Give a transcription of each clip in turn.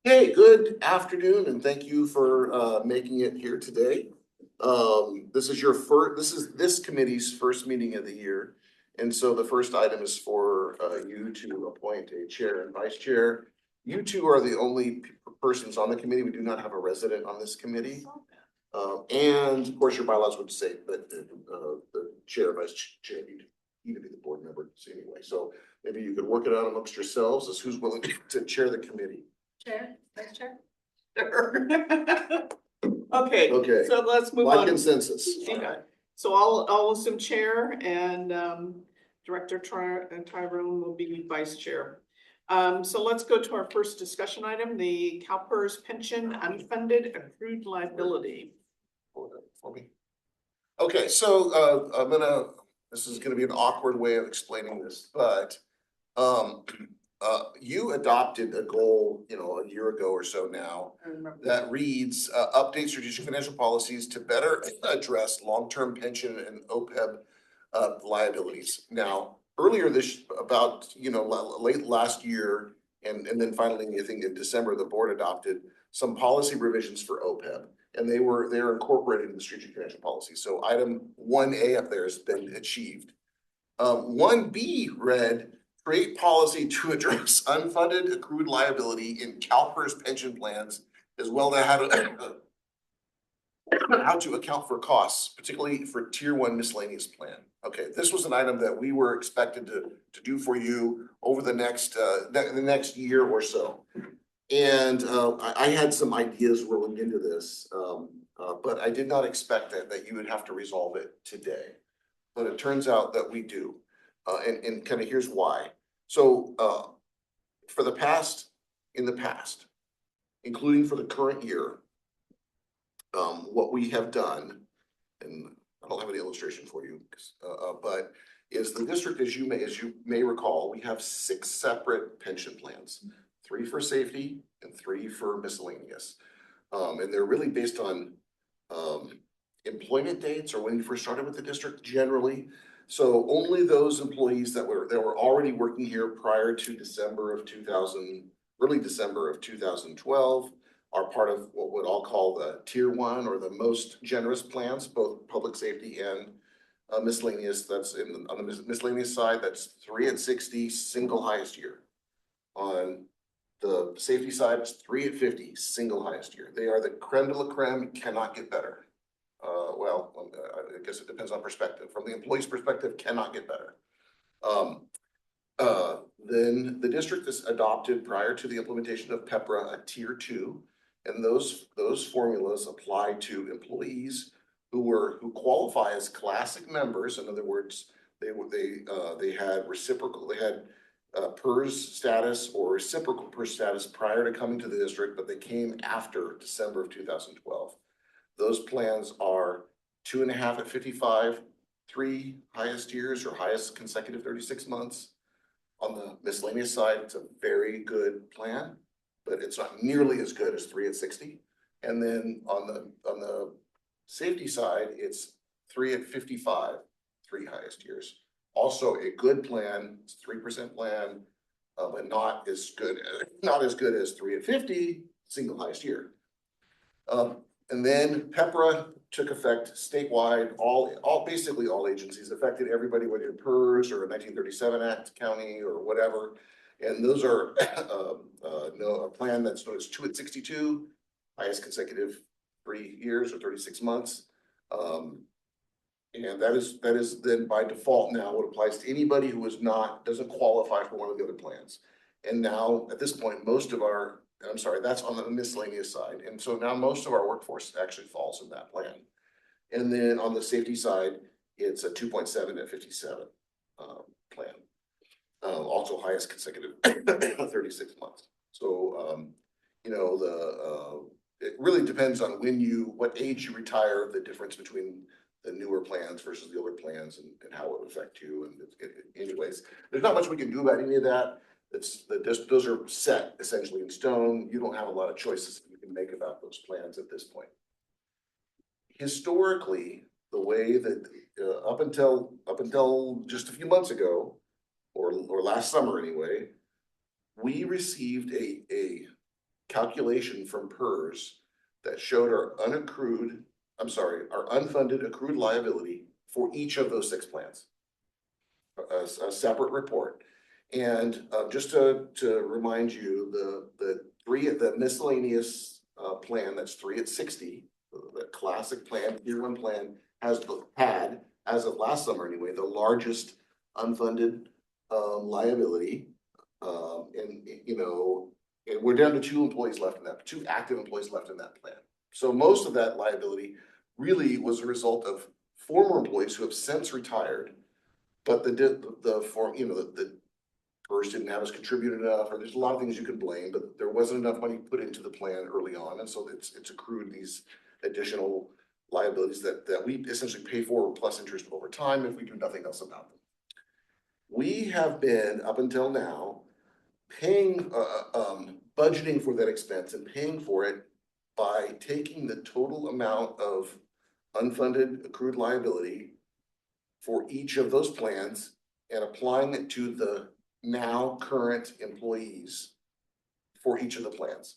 Hey, good afternoon, and thank you for making it here today. This is this committee's first meeting of the year. And so the first item is for you to appoint a chair and vice chair. You two are the only persons on the committee. We do not have a resident on this committee. And of course, your bylaws would say that the chair, vice chair, need to be the board member anyway. So maybe you could work it out amongst yourselves as who's willing to chair the committee. Chair, vice chair? Okay, Okay. so let's move By on. consensus. Okay, so I'll assume chair and Director Tyrone will be vice chair. So let's go to our first discussion item, the CalPERS pension unfunded accrued liability. For me. Okay, so this is gonna be an awkward way of explaining this, but you adopted a goal, a year ago or so now I remember that reads, update strategic financial policies to better address long-term pension and OPEB liabilities. Now, earlier late last year, and then finally, I think in December, the board adopted some policy revisions for OPEB. And they're incorporated in the strategic financial policy. So item 1A up there has been achieved. 1B read, create policy to address unfunded accrued liability in CalPERS pension plans, as well as how to account for costs, particularly for tier 1 miscellaneous plan. Okay, this was an item that we were expected to do for you over the next year or so. And I had some ideas rolling into this, but I did not expect that you would have to resolve it today. But it turns out that we do, and kind of here's why. So in the past, including for the current year, what we have done, and I don't have any illustration for you, but is the district, as you may recall, we have 6 separate pension plans. 3 for safety and 3 for miscellaneous. And they're really based on employment dates or when you first started with the district generally. So only those employees that were already working here prior to early December of 2012 are part of what I'll call the tier 1 or the most generous plans, both public safety and miscellaneous. That's on the miscellaneous side, that's 3 at 60, single highest year. On the safety side, it's 3 at 50, single highest year. They are the creme de la creme, cannot get better. I guess it depends on perspective. From the employee's perspective, cannot get better. Then the district has adopted, prior to the implementation of PEPRA, a tier 2, and those formulas apply to employees who qualify as classic members. In other words, they had PERS status or reciprocal PERS status prior to coming to the district, but they came after December of 2012. Those plans are 2.5 at 55, 3 highest years or highest consecutive 36 months. On the miscellaneous side, it's a very good plan, but it's not nearly as good as 3 at 60. And then on the safety side, it's 3 at 55, 3 highest years. Also a good plan, it's a 3% plan, but not as good as 3 at 50, single highest year. And then PEPRA took effect statewide, basically all agencies, affected everybody, whether you're PERS or a 1937 Act county or whatever. And those are a plan that's known as 2 at 62, highest consecutive 3 years or 36 months. And that is then by default now what applies to anybody who doesn't qualify for one of the other plans. And now at this point, that's on the miscellaneous side. And so now most of our workforce actually falls in that plan. And then on the safety side, it's a 2.7 at 57 plan. Also highest consecutive 36 months. So, it really depends on what age you retire, the difference between the newer plans versus the older plans and how it would affect you. And anyways, there's not much we can do about any of that. Those are set essentially in stone. You don't have a lot of choices that you can make about those plans at this point. Historically, the way that up until just a few months ago, or last summer anyway, we received a calculation from PERS that showed our unfunded accrued liability for each of those 6 plans. A separate report. And just to remind you, the miscellaneous plan, that's 3 at 60, the classic plan, Tier 1 plan, had, as of last summer anyway, the largest unfunded liability. And and we're down to 2 employees left in that, 2 active employees left in that plan. So most of that liability really was a result of former employees who have since retired, but the PERS didn't have us contributed enough, or there's a lot of things you could blame, but there wasn't enough money put into the plan early on, and so it's accrued these additional liabilities that we essentially pay for plus interest over time if we do nothing else about them. We have been, up until now, paying, budgeting for that expense and paying for it by taking the total amount of unfunded accrued liability for each of those plans and applying it to the now current employees for each of the plans.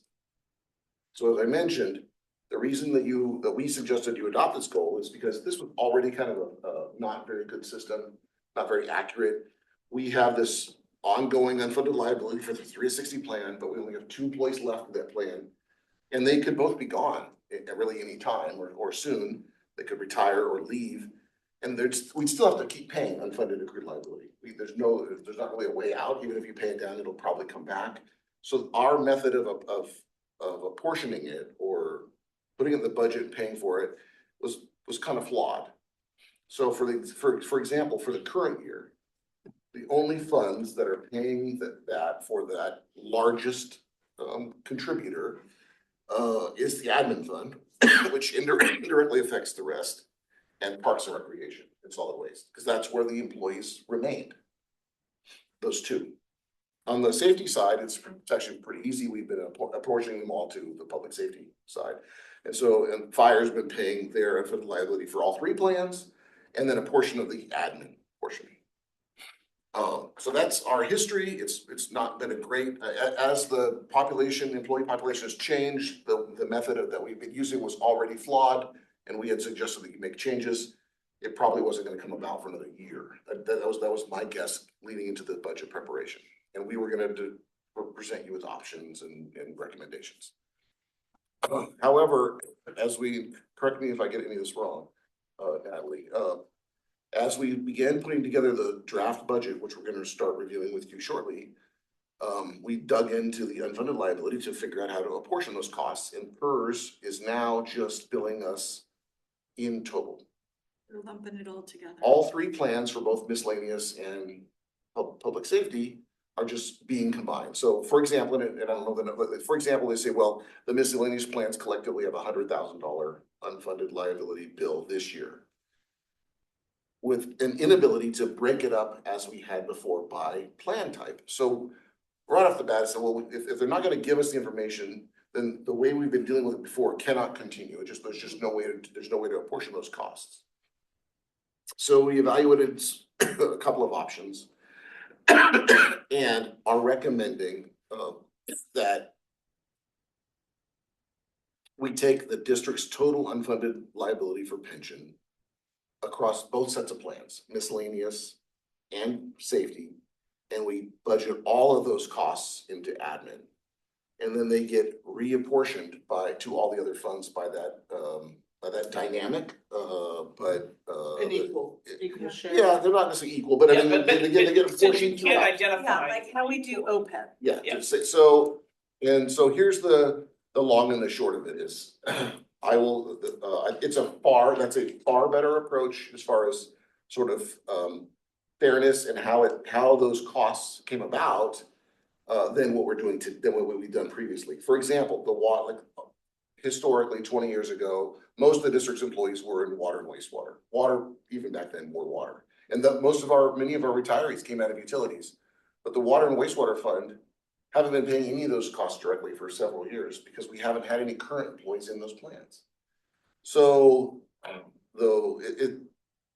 So as I mentioned, the reason that we suggested you adopt this goal is because this was already kind of a not very good system, not very accurate. We have this ongoing unfunded liability for the 360 plan, but we only have 2 employees left of that plan. And they could both be gone at really any time or soon. They could retire or leave. And we'd still have to keep paying unfunded accrued liability. There's not really a way out. Even if you pay it down, it'll probably come back. So our method of apportioning it or putting it in the budget and paying for it was kind of flawed. So for example, for the current year, the only funds that are paying that for that largest contributor is the admin fund, which indirectly affects the rest, and Parks and Recreation and Solid Waste, because that's where the employees remained. Those 2. On the safety side, it's actually pretty easy. We've been apportioning them all to the public safety side. And fire's been paying their unfunded liability for all 3 plans, and then a portion of the admin portion. So that's our history. It's not been a great, as the employee population has changed, the method that we've been using was already flawed, and we had suggested that you make changes. It probably wasn't going to come about for another year. That was my guess leading into the budget preparation, and we were going to present you with options and recommendations. However, correct me if I get any of this wrong, Natalie, as we began putting together the draft budget, which we're going to start reviewing with you shortly, we dug into the unfunded liability to figure out how to apportion those costs, and PERS is now just billing us in total. We're lumping it all together. All 3 plans for both miscellaneous and public safety are just being combined. So for example, and I don't know the number, for example, they say, well, the miscellaneous plans collectively have $100,000 unfunded liability bill this year, with an inability to break it up as we had before by plan type. So right off the bat, so well, if they're not going to give us the information, then the way we've been dealing with it before cannot continue. There's no way to apportion those costs. So we evaluated a couple of options and are recommending that we take the district's total unfunded liability for pension across both sets of plans, miscellaneous and safety, and we budget all of those costs into admin. And then they get reapportioned to all the other funds by that dynamic, An equal share. yeah, they're not necessarily equal, but I Yeah, mean, but they get since apportioned you throughout. can't Yeah, identify. like how we do OPEB. Yeah, Yeah. so here's the long and the short of it is, that's a far better approach as far as sort of fairness and how those costs came about than what we've done previously. For example, historically 20 years ago, most of the district's employees were in water and wastewater. Water, even back then, more water. And many of our retirees came out of utilities. But the water and wastewater fund haven't been paying any of those costs directly for several years because we haven't had any current employees in those plans. So though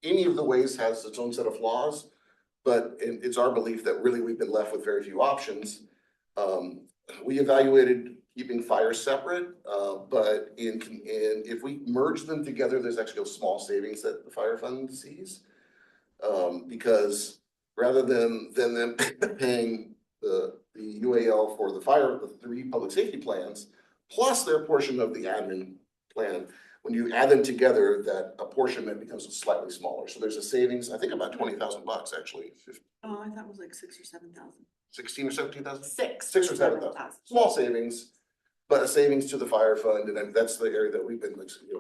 any of the ways has its own set of flaws, But it's our belief that really we've been left with very few options. We evaluated keeping fire separate, but if we merge them together, there's actually a small savings that the fire fund sees. Because rather than them paying the UAL for the 3 public safety plans, plus their portion of the admin plan, when you add them together, that apportionment becomes slightly smaller. So there's a savings, I think about $20,000 actually, Oh, I thought it was like 6 or 7,000. 16 or 17,000, 6. 6 or 7,000, small savings. But a savings to the fire fund, and that's the area that we've been,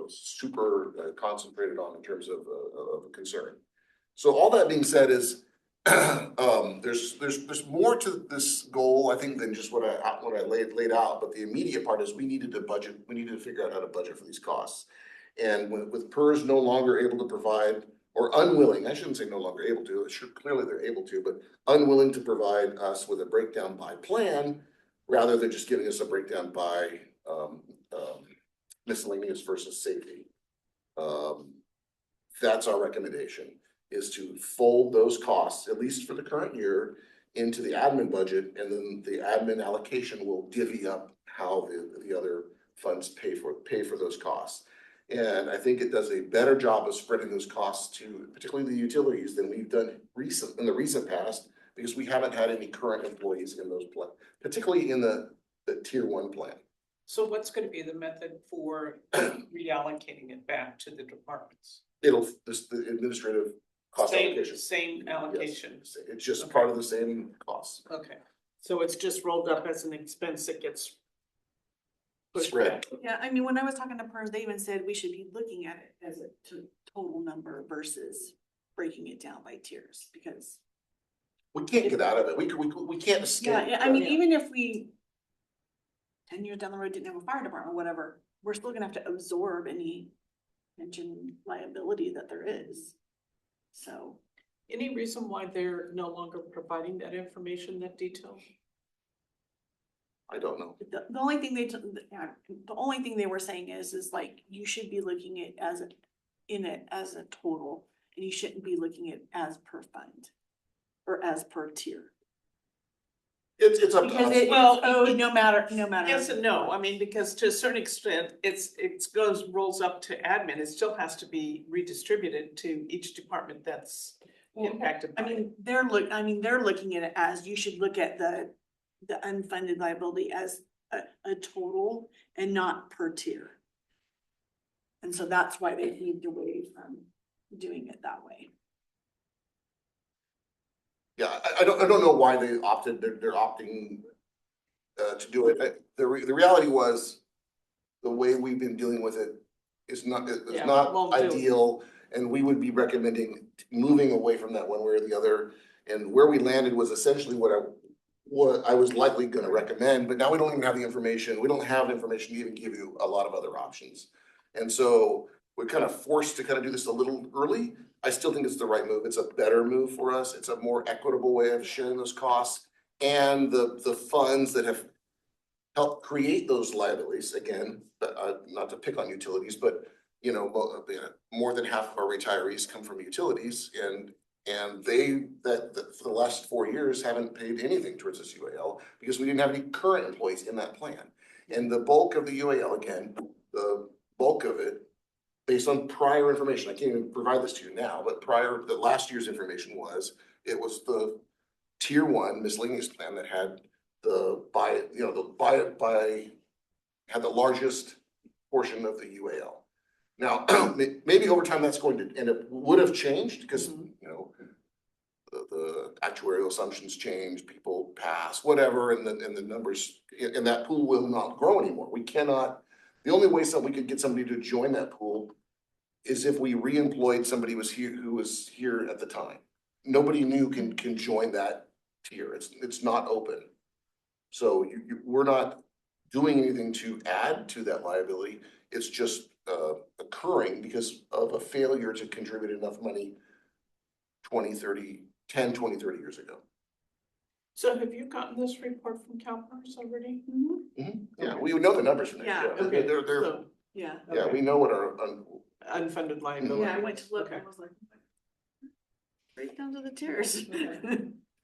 super concentrated on in terms of concern. So all that being said is, there's more to this goal, I think, than just what I laid out. But the immediate part is we needed to figure out how to budget for these costs. And with PERS no longer able to provide, or unwilling, I shouldn't say no longer able to, clearly they're able to, but unwilling to provide us with a breakdown by plan, rather than just giving us a breakdown by miscellaneous versus safety. That's our recommendation, is to fold those costs, at least for the current year, into the admin budget, and then the admin allocation will divvy up how the other funds pay for those costs. And I think it does a better job of spreading those costs to particularly the utilities than we've done in the recent past, because we haven't had any current employees in those plans, particularly in the tier 1 plan. So what's gonna be the method for reallocating it back to the departments? The administrative cost allocation. Same allocation. Yes, it's just Okay. part of the same costs. Okay, so it's just rolled up as an expense that gets pushed Spread. back. Yeah, I mean, when I was talking to PERS, they even said we should be looking at it as a total number versus breaking it down by tiers, because. We can't get out of it. We can't escape. Yeah, I mean, Yeah. even if we 10 years down the road didn't have a fire department, whatever, we're still gonna have to absorb any pension liability that there is. So, Any reason why they're no longer providing that information, that detail? I don't know. the only thing the only thing they were saying is like, you should be looking at as a total, and you shouldn't be looking at as per fund or as per tier. It's up to Because us. it's Well, owed no matter. Yes and no, I mean, because to a certain extent, rolls up to admin, it still has to be redistributed to each department that's impacted by I it. mean, they're looking at it as, you should look at the unfunded liability as a total and not per tier. And so that's why they moved away from doing it that way. Yeah, I don't know why they opted, they're opting to do it. The reality was, the way we've been dealing with it is not, Yeah, not won't do. ideal. And we would be recommending moving away from that one way or the other. And where we landed was essentially what I was likely gonna recommend, but now we don't even have the information. We don't have information to even give you a lot of other options. And so we're kind of forced to kind of do this a little early. I still think it's the right move. It's a better move for us. It's a more equitable way of sharing those costs. And the funds that have helped create those liabilities, again, not to pick on utilities, but more than half of our retirees come from utilities, and they for the last 4 years haven't paid anything towards this UAL because we didn't have any current employees in that plan. And the bulk of the UAL, again, the bulk of it, based on prior information, I can't even provide this to you now, but the last year's information was, it was the tier 1 miscellaneous plan that had had the largest portion of the UAL. Now, maybe over time that's going to, and it would have changed because, the actuarial assumptions change, people pass, whatever, and the numbers, and that pool will not grow anymore. We cannot, the only way we could get somebody to join that pool is if we re-employed somebody who was here at the time. Nobody new can join that tier. It's not open. So we're not doing anything to add to that liability. It's just occurring because of a failure to contribute enough money 10, 20, 30 years ago. So have you gotten this report from CalPERS already? Yeah, we would know the numbers from next year. Yeah, Okay, They're, so Yeah. yeah, we know what our, unfunded liability. Yeah, I went to look Okay. and was like. Right down to the tears.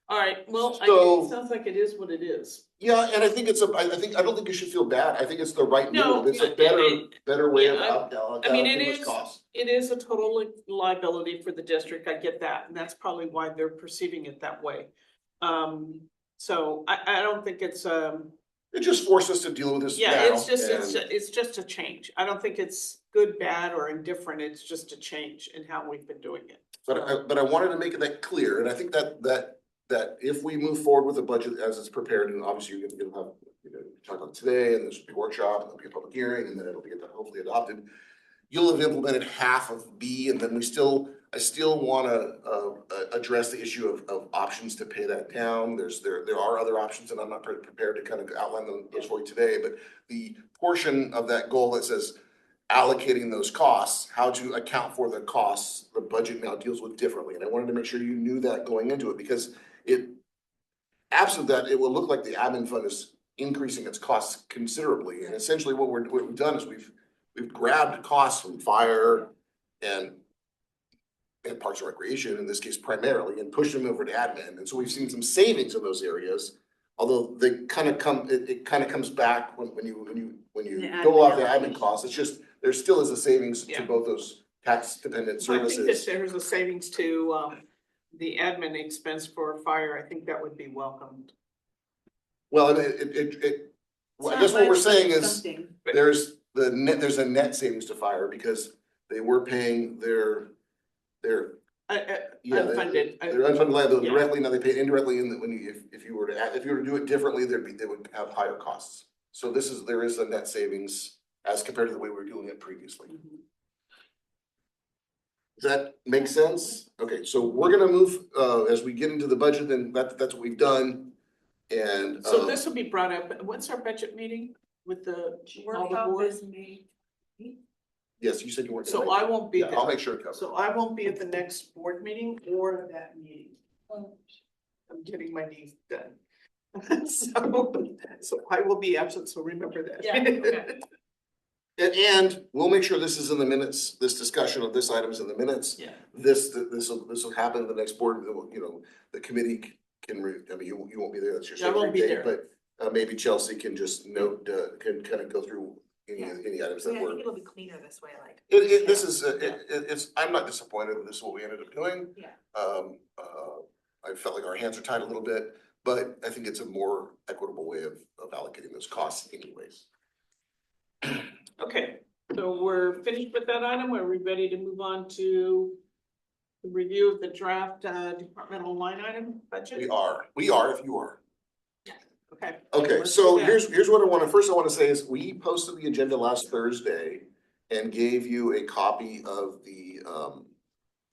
All right, well, So- it sounds like it is what it is. Yeah, and I think I don't think you should feel bad. I think it's the right No, move. It's a it- better way of yeah, I mean, it allocating those is, costs. it is a total liability for the district, I get that, and that's probably why they're perceiving it that way. So I don't think it's, It just forced us to deal with this now. yeah, it's just, and- it's just a change. I don't think it's good, bad, or indifferent, it's just a change in how we've been doing it. But I wanted to make that clear, and I think that if we move forward with the budget as it's prepared, and obviously you'll have, talk about it today, and there's a big workshop, and there'll be a public hearing, and then it'll be hopefully adopted. You'll have implemented half of B, and then I still wanna, address the issue of options to pay that down. There are other options, and I'm not prepared to kind of outline those for you today, but the portion of that goal that says allocating those costs, how to account for the costs, the budget now deals with differently, and I wanted to make sure you knew that going into it, because absent that, it will look like the admin fund is increasing its costs considerably, and essentially what we've done is we've grabbed costs from fire and Parks and Recreation, in this case primarily, and pushed them over to admin, and so we've seen some savings in those areas. Although it kind of comes back when you The go off the admin admin costs, it's just, there still is a savings to Yeah. both those tax dependent So I think that services. there's a savings to, the admin expense for fire, I think that would be welcomed. Well, well, I guess what we're saying is, Something. there's a net savings to fire, because they were paying their, yeah, Unfunded. their unfunded liability Yeah. directly, now they pay indirectly, and if you were to do it differently, they would have higher costs. So there is a net savings as compared to the way we were doing it previously. Does that make sense? Okay, so we're gonna move, as we get into the budget, then that's what we've done. And, So this will be brought up, what's our budget meeting with all the Workshop boards? is May. yes, you said you weren't. So gonna make I won't be it. Yeah, I'll there, make sure it covers. so I won't be at the next board meeting or that meeting. I'm getting my knees done. So I will be absent, so remember that. Yeah, okay. And we'll make sure this is in the minutes, this discussion of this item is in the minutes. Yeah. This will happen at the next board, the committee can, I mean, you won't be there, that's your I won't secretary be date, there. but maybe Chelsea can just note, can kind of go through any items that Yeah, I were. think it'll be cleaner this way, like. This is, it's, I'm not disappointed that this is what we ended up doing. Yeah. I felt like our hands are tied a little bit, but I think it's a more equitable way of allocating those costs anyways. Okay, so we're finished with that item. Are we ready to move on to the review of the draft departmental line item budget? We are, if you are. Okay. Okay, Let's so do that. here's what I wanna say is, we posted the agenda last Thursday and gave you a copy of the,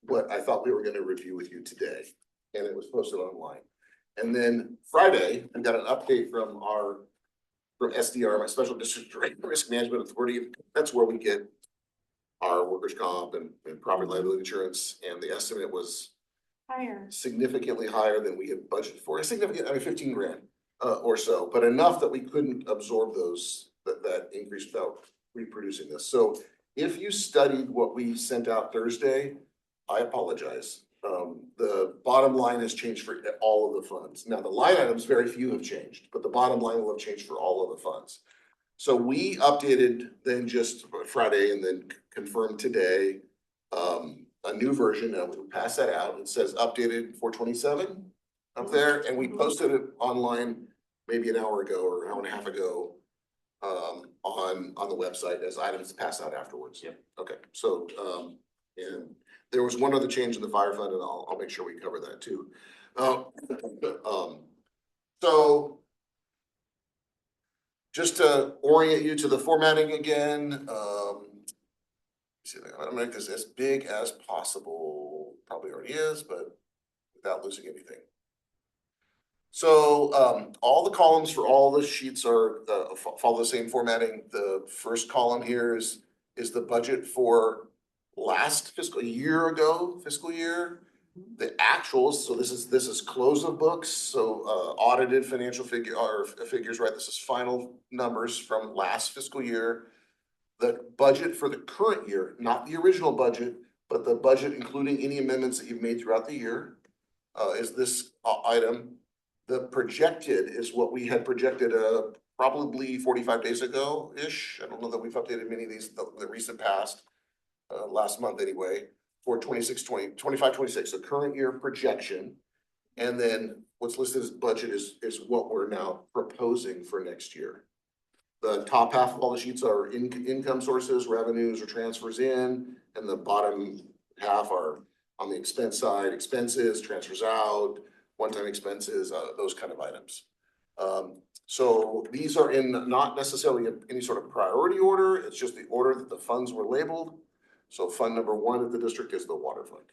what I thought we were gonna review with you today, and it was posted online. And then Friday, I got an update from SDR, my Special District Risk Management Authority. That's where we get our workers' comp and property liability insurance, and the estimate was Higher. significantly higher than we had budgeted for, 15 grand. Or so, but enough that we couldn't absorb that increase without reproducing this. So if you studied what we sent out Thursday, I apologize. The bottom line has changed for all of the funds. Now, the line items, very few have changed, but the bottom line will have changed for all of the funds. So we updated then just Friday and then confirmed today, a new version, and we'll pass that out. It says updated for 27 up there, and we posted it online maybe an hour ago or an hour and a half ago, on the website as items to pass out afterwards. Yep. Okay, so, and there was one other change in the fire fund, and I'll make sure we cover that too. So just to orient you to the formatting again, see, I'm gonna make this as big as possible, probably already is, but without losing anything. So, all the columns for all the sheets are, follow the same formatting. The first column here is the budget for last fiscal year. The actuals, so this is close of books, so, audited financial figures, right? This is final numbers from last fiscal year. The budget for the current year, not the original budget, but the budget, including any amendments that you've made throughout the year, is this item. The projected is what we had projected, probably 45 days ago-ish. I don't know that we've updated many of these, the recent past, last month anyway, for 25-26, the current year projection. And then what's listed as budget is what we're now proposing for next year. The top half of all the sheets are income sources, revenues or transfers in, and the bottom half are on the expense side, expenses, transfers out, one-time expenses, those kind of items. So these are in not necessarily in any sort of priority order, it's just the order that the funds were labeled. So fund number one at the district is the water fund.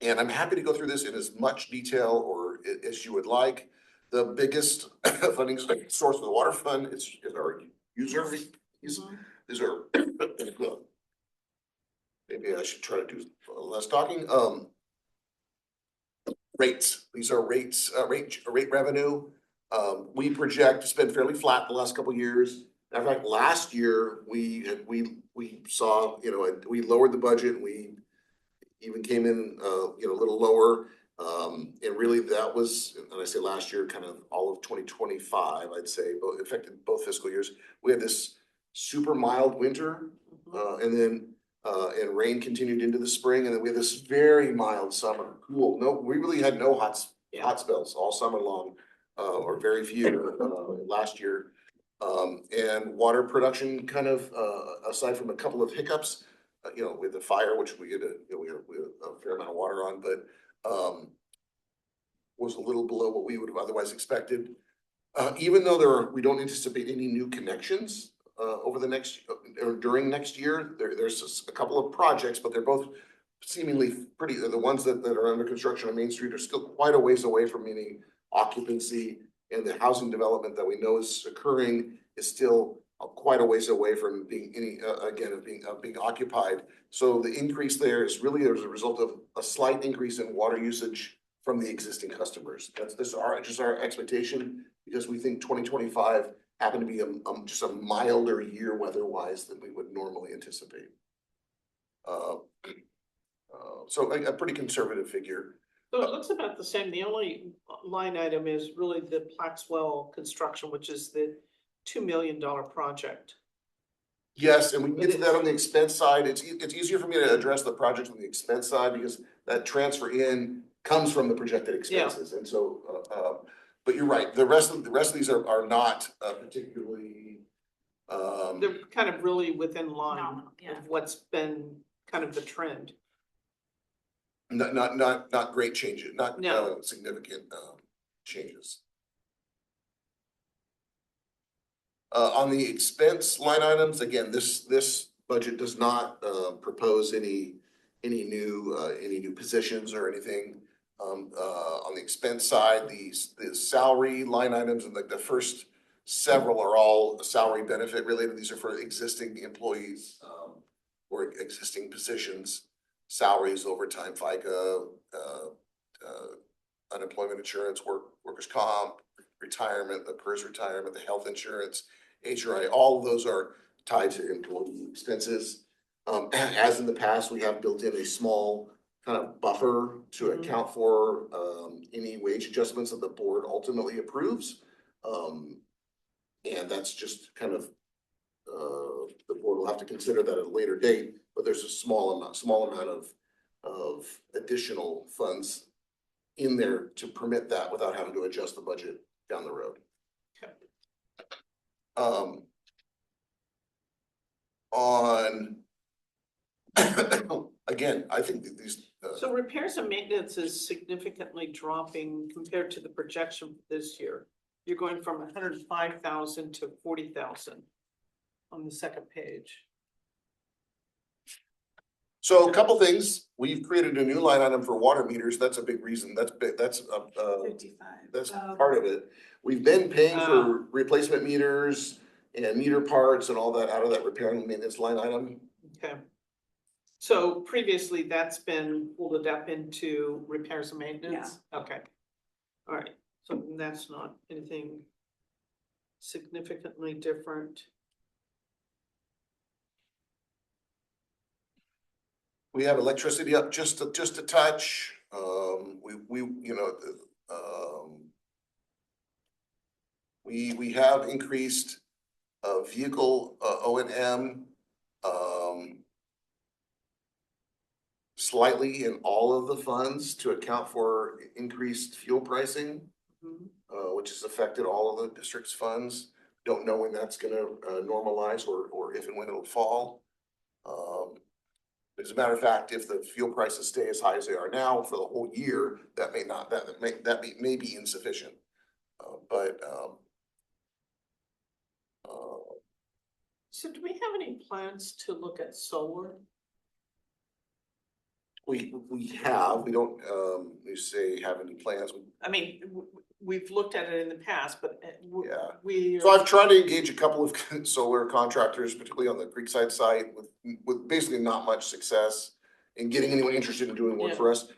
And I'm happy to go through this in as much detail or as you would like. The biggest funding source of the water fund is our user fees. These are, maybe I should try to do less talking. Rates, these are rates, rate revenue. We project to spend fairly flat the last couple of years. In fact, last year, we saw, we lowered the budget and we even came in, a little lower. And really that was, and I say last year, kind of all of 2025, I'd say, both affected both fiscal years. We had this super mild winter, and then, and rain continued into the spring, and then we had this very mild summer, cool. No, we really had no hot spells all summer long, or very few, last year. And water production kind of, aside from a couple of hiccups, with the fire, which we had a fair amount of water on, but was a little below what we would have otherwise expected. Even though we don't anticipate any new connections over the next or during next year, there's a couple of projects, but they're both seemingly pretty. The ones that are under construction on Main Street are still quite a ways away from any occupancy, and the housing development that we know is occurring is still quite a ways away from being being occupied. So the increase there is really as a result of a slight increase in water usage from the existing customers. That's just our expectation, because we think 2025 happened to be just a milder year weather-wise than we would normally anticipate. So a pretty conservative figure. So it looks about the same. The only line item is really the Plaxwell construction, which is the $2 million project. Yes, and we can get to that on the expense side. It's easier for me to address the projects on the expense side because that transfer in comes from the projected expenses. And so, but you're right, the rest of these are not particularly. They're kind of really within line Nominal, yeah. of what's been kind of the trend. Not great changes, not No. significant changes. On the expense line items, again, this budget does not propose any new positions or anything. On the expense side, the salary line items and like the first several are all salary benefit related. These are for existing employees or existing positions, salaries, overtime, FICA, unemployment insurance, workers' comp, retirement, the PERS retirement, the health insurance, HRI, all of those are tied to employee expenses. As in the past, we have built in a small kind of buffer to account for any wage adjustments that the board ultimately approves. And that's just kind of, the board will have to consider that at a later date, but there's a small amount of additional funds in there to permit that without having to adjust the budget down the road. Okay. On again, I think that these. So repairs and maintenance is significantly dropping compared to the projection this year. You're going from 105,000 to 40,000 on the second page. So a couple things, we've created a new line item for water meters. That's a big reason. That's big. That's 55. that's part of it. We've been paying for replacement meters and meter parts and all that out of that repair and maintenance line item. Okay. So previously that's been folded up into repairs and maintenance? Okay. All right. So that's not anything significantly different. We have electricity up just a touch. We have increased vehicle O&M slightly in all of the funds to account for increased fuel pricing, which has affected all of the district's funds. Don't know when that's gonna normalize or if and when it'll fall. As a matter of fact, if the fuel prices stay as high as they are now for the whole year, that may be insufficient. So do we have any plans to look at solar? We don't, you say have any plans? I mean, we've looked at it in the past, but Yeah. we. So I've tried to engage a couple of solar contractors, particularly on the Creekside site, with basically not much success in getting anyone interested in doing work for us.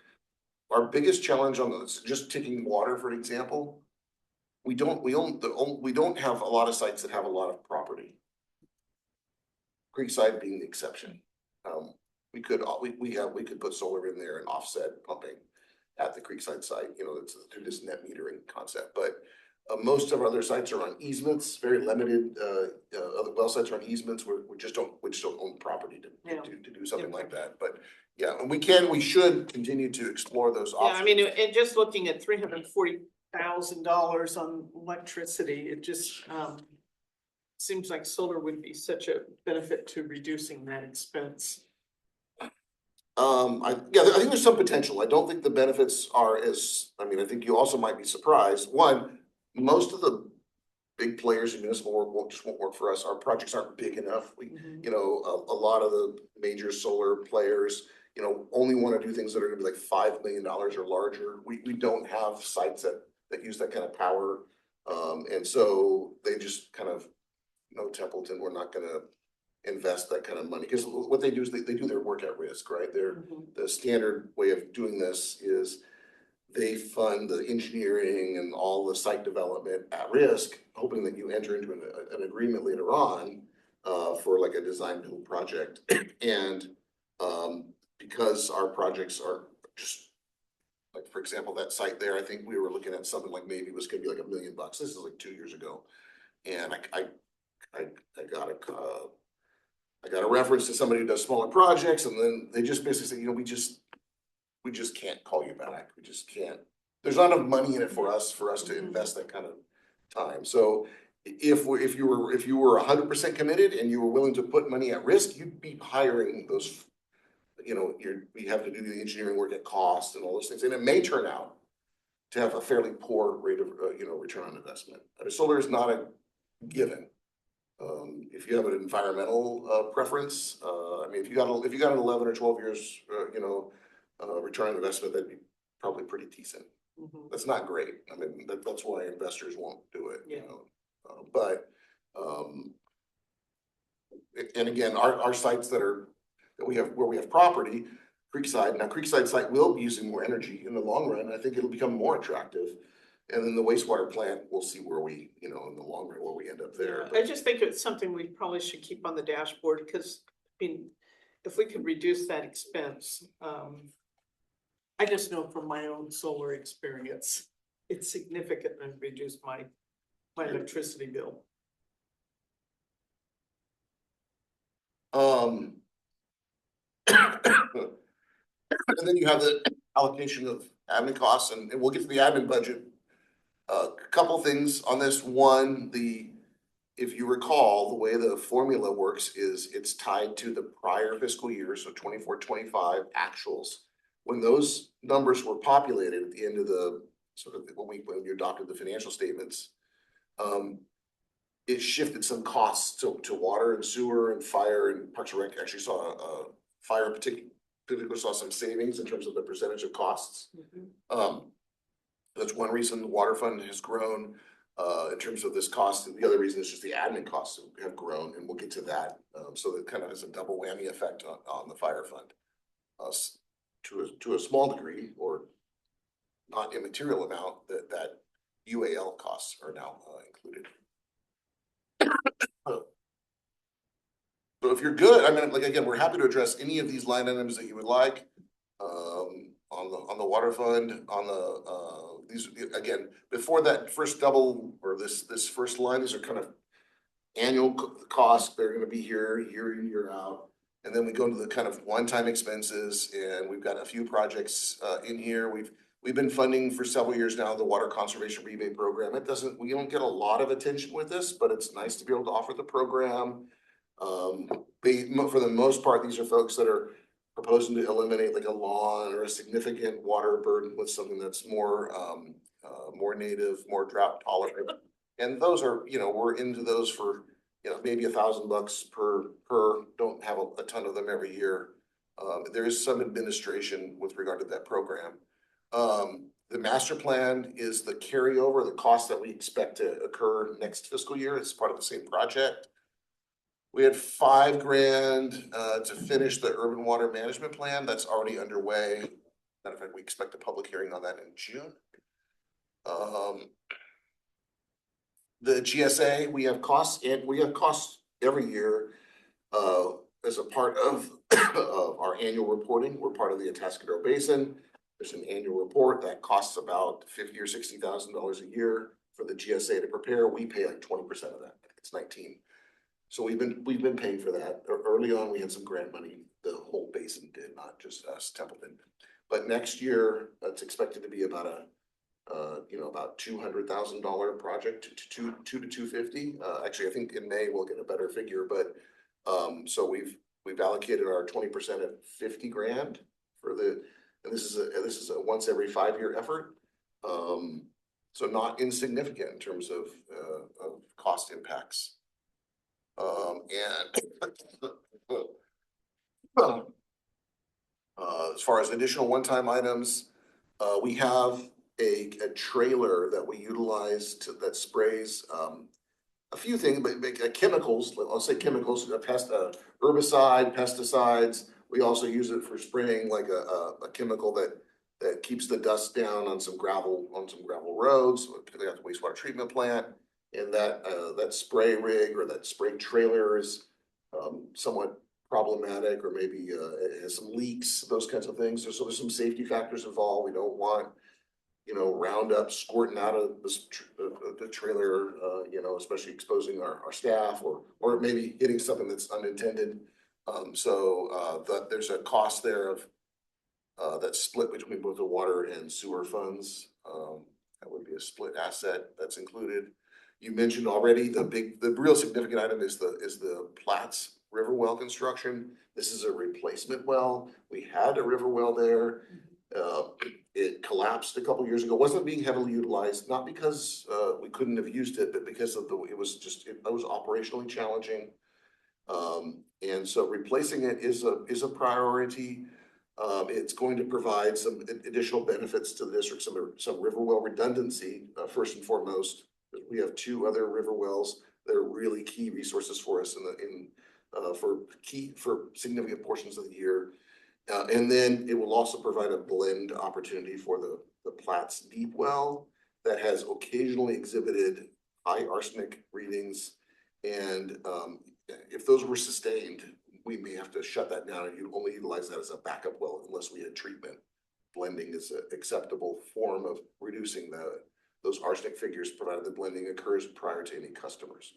Our biggest challenge on this, just taking water, for example, we don't have a lot of sites that have a lot of property. Creekside being the exception. We could put solar in there and offset pumping at the Creekside site, it's through this net metering concept, but most of our other sites are on easements, very limited, other well sites are on easements, we just don't own property to do something like that, but yeah, and we should continue to explore those options. Yeah, I mean, and just looking at $340,000 on electricity, it just, seems like solar would be such a benefit to reducing that expense. I think there's some potential. I don't think the benefits are I think you also might be surprised. One, most of the big players in municipal work won't work for us. Our projects aren't big enough. A lot of the major solar players, only want to do things that are gonna be like $5 million or larger. We don't have sites that use that kind of power. And so they just kind of, Templeton, we're not gonna invest that kind of money, because what they do is they do their work at risk, right? The standard way of doing this is they fund the engineering and all the site development at risk, hoping that you enter into an agreement later on for like a design build project. And because our projects are just like, for example, that site there, I think we were looking at something like maybe it was gonna be like $1 million. This is like 2 years ago, and I got a reference to somebody who does smaller projects, and then they just basically said, we just can't call you back. We just can't. There's not enough money in it for us to invest that kind of time. So if you were 100% committed and you were willing to put money at risk, you'd be hiring those, we have to do the engineering work at cost and all those things. And it may turn out to have a fairly poor rate of, return on investment. Solar is not a given. If you have an environmental preference, if you got an 11 or 12 years, return on investment, that'd be probably pretty decent. That's not great. That's why investors won't do it. And again, our sites where we have property, Creekside site will be using more energy in the long run. I think it'll become more attractive. And then the wastewater plant, we'll see where we, in the long run, where we end up there. I just think it's something we probably should keep on the dashboard, because, if we could reduce that expense, I just know from my own solar experience, it significantly reduced my electricity bill. And then you have the allocation of admin costs, and we'll get to the admin budget. A couple things on this. One, if you recall, the way the formula works is it's tied to the prior fiscal year, so 24-25 actuals. When those numbers were populated at the end of the when you adopted the financial statements, it shifted some costs to water and sewer and fire, and Parks and Rec actually saw fire in particular saw some savings in terms of the percentage of costs. That's one reason the water fund has grown in terms of this cost. And the other reason is just the admin costs have grown, and we'll get to that. So that kind of has a double whammy effect on the fire fund. To a small degree, or not immaterial amount, that UAL costs are now included. So if you're good, I mean, like, again, we're happy to address any of these line items that you would like. On the water fund, on the, these, again, before that first double, or this first line, these are kind of annual costs, they're gonna be here year in, year out. And then we go into the kind of one-time expenses, and we've got a few projects, in here. We've been funding for several years now, the water conservation rebate program. We don't get a lot of attention with this, but it's nice to be able to offer the program. For the most part, these are folks that are proposing to eliminate like a lawn or a significant water burden with something that's more, more native, more drought tolerant. And those are, we're into those for, maybe $1,000 per, don't have a ton of them every year. There is some administration with regard to that program. The master plan is the carryover, the cost that we expect to occur next fiscal year. It's part of the same project. We had $5,000 to finish the urban water management plan. That's already underway. Matter of fact, we expect a public hearing on that in June. The GSA, we have costs every year as a part of our annual reporting. We're part of the Atascadero Basin. There's an annual report that costs about $50,000 or $60,000 a year for the GSA to prepare. We pay like 20% of that. It's 19. So we've been paying for that. Early on, we had some grant money. The whole basin did, not just us, Templeton. But next year, it's expected to be about about $200,000 project, to $250. Actually, I think in May we'll get a better figure, but so we've allocated our 20% at $50,000 for the. And this is a once every 5-year effort, so not insignificant in terms of cost impacts. As far as additional one-time items, we have a trailer that we utilize that sprays a few things, but chemicals. I'll say chemicals, herbicide, pesticides. We also use it for spraying like a chemical that keeps the dust down on some gravel roads, particularly at the wastewater treatment plant. And that spray rig or that spray trailer is somewhat problematic, or maybe it has some leaks, those kinds of things. So there's some safety factors involved. We don't want Roundup squirting out of the trailer, especially exposing our staff, or maybe hitting something that's unintended. There's a cost there of that's split between both the water and sewer funds. That would be a split asset that's included. You mentioned already the real significant item is the Platts River well construction. This is a replacement well. We had a river well there. It collapsed a couple years ago. It wasn't being heavily utilized, not because we couldn't have used it, but because of it was operationally challenging. And so replacing it is a priority. It's going to provide some additional benefits to the district, some river well redundancy, first and foremost. We have 2 other river wells that are really key resources for us for significant portions of the year. And then it will also provide a blend opportunity for the Platts deep well that has occasionally exhibited high arsenic readings. And if those were sustained, we may have to shut that down and you only utilize that as a backup well unless we had treatment. Blending is an acceptable form of reducing those arsenic figures, provided the blending occurs prior to any customers.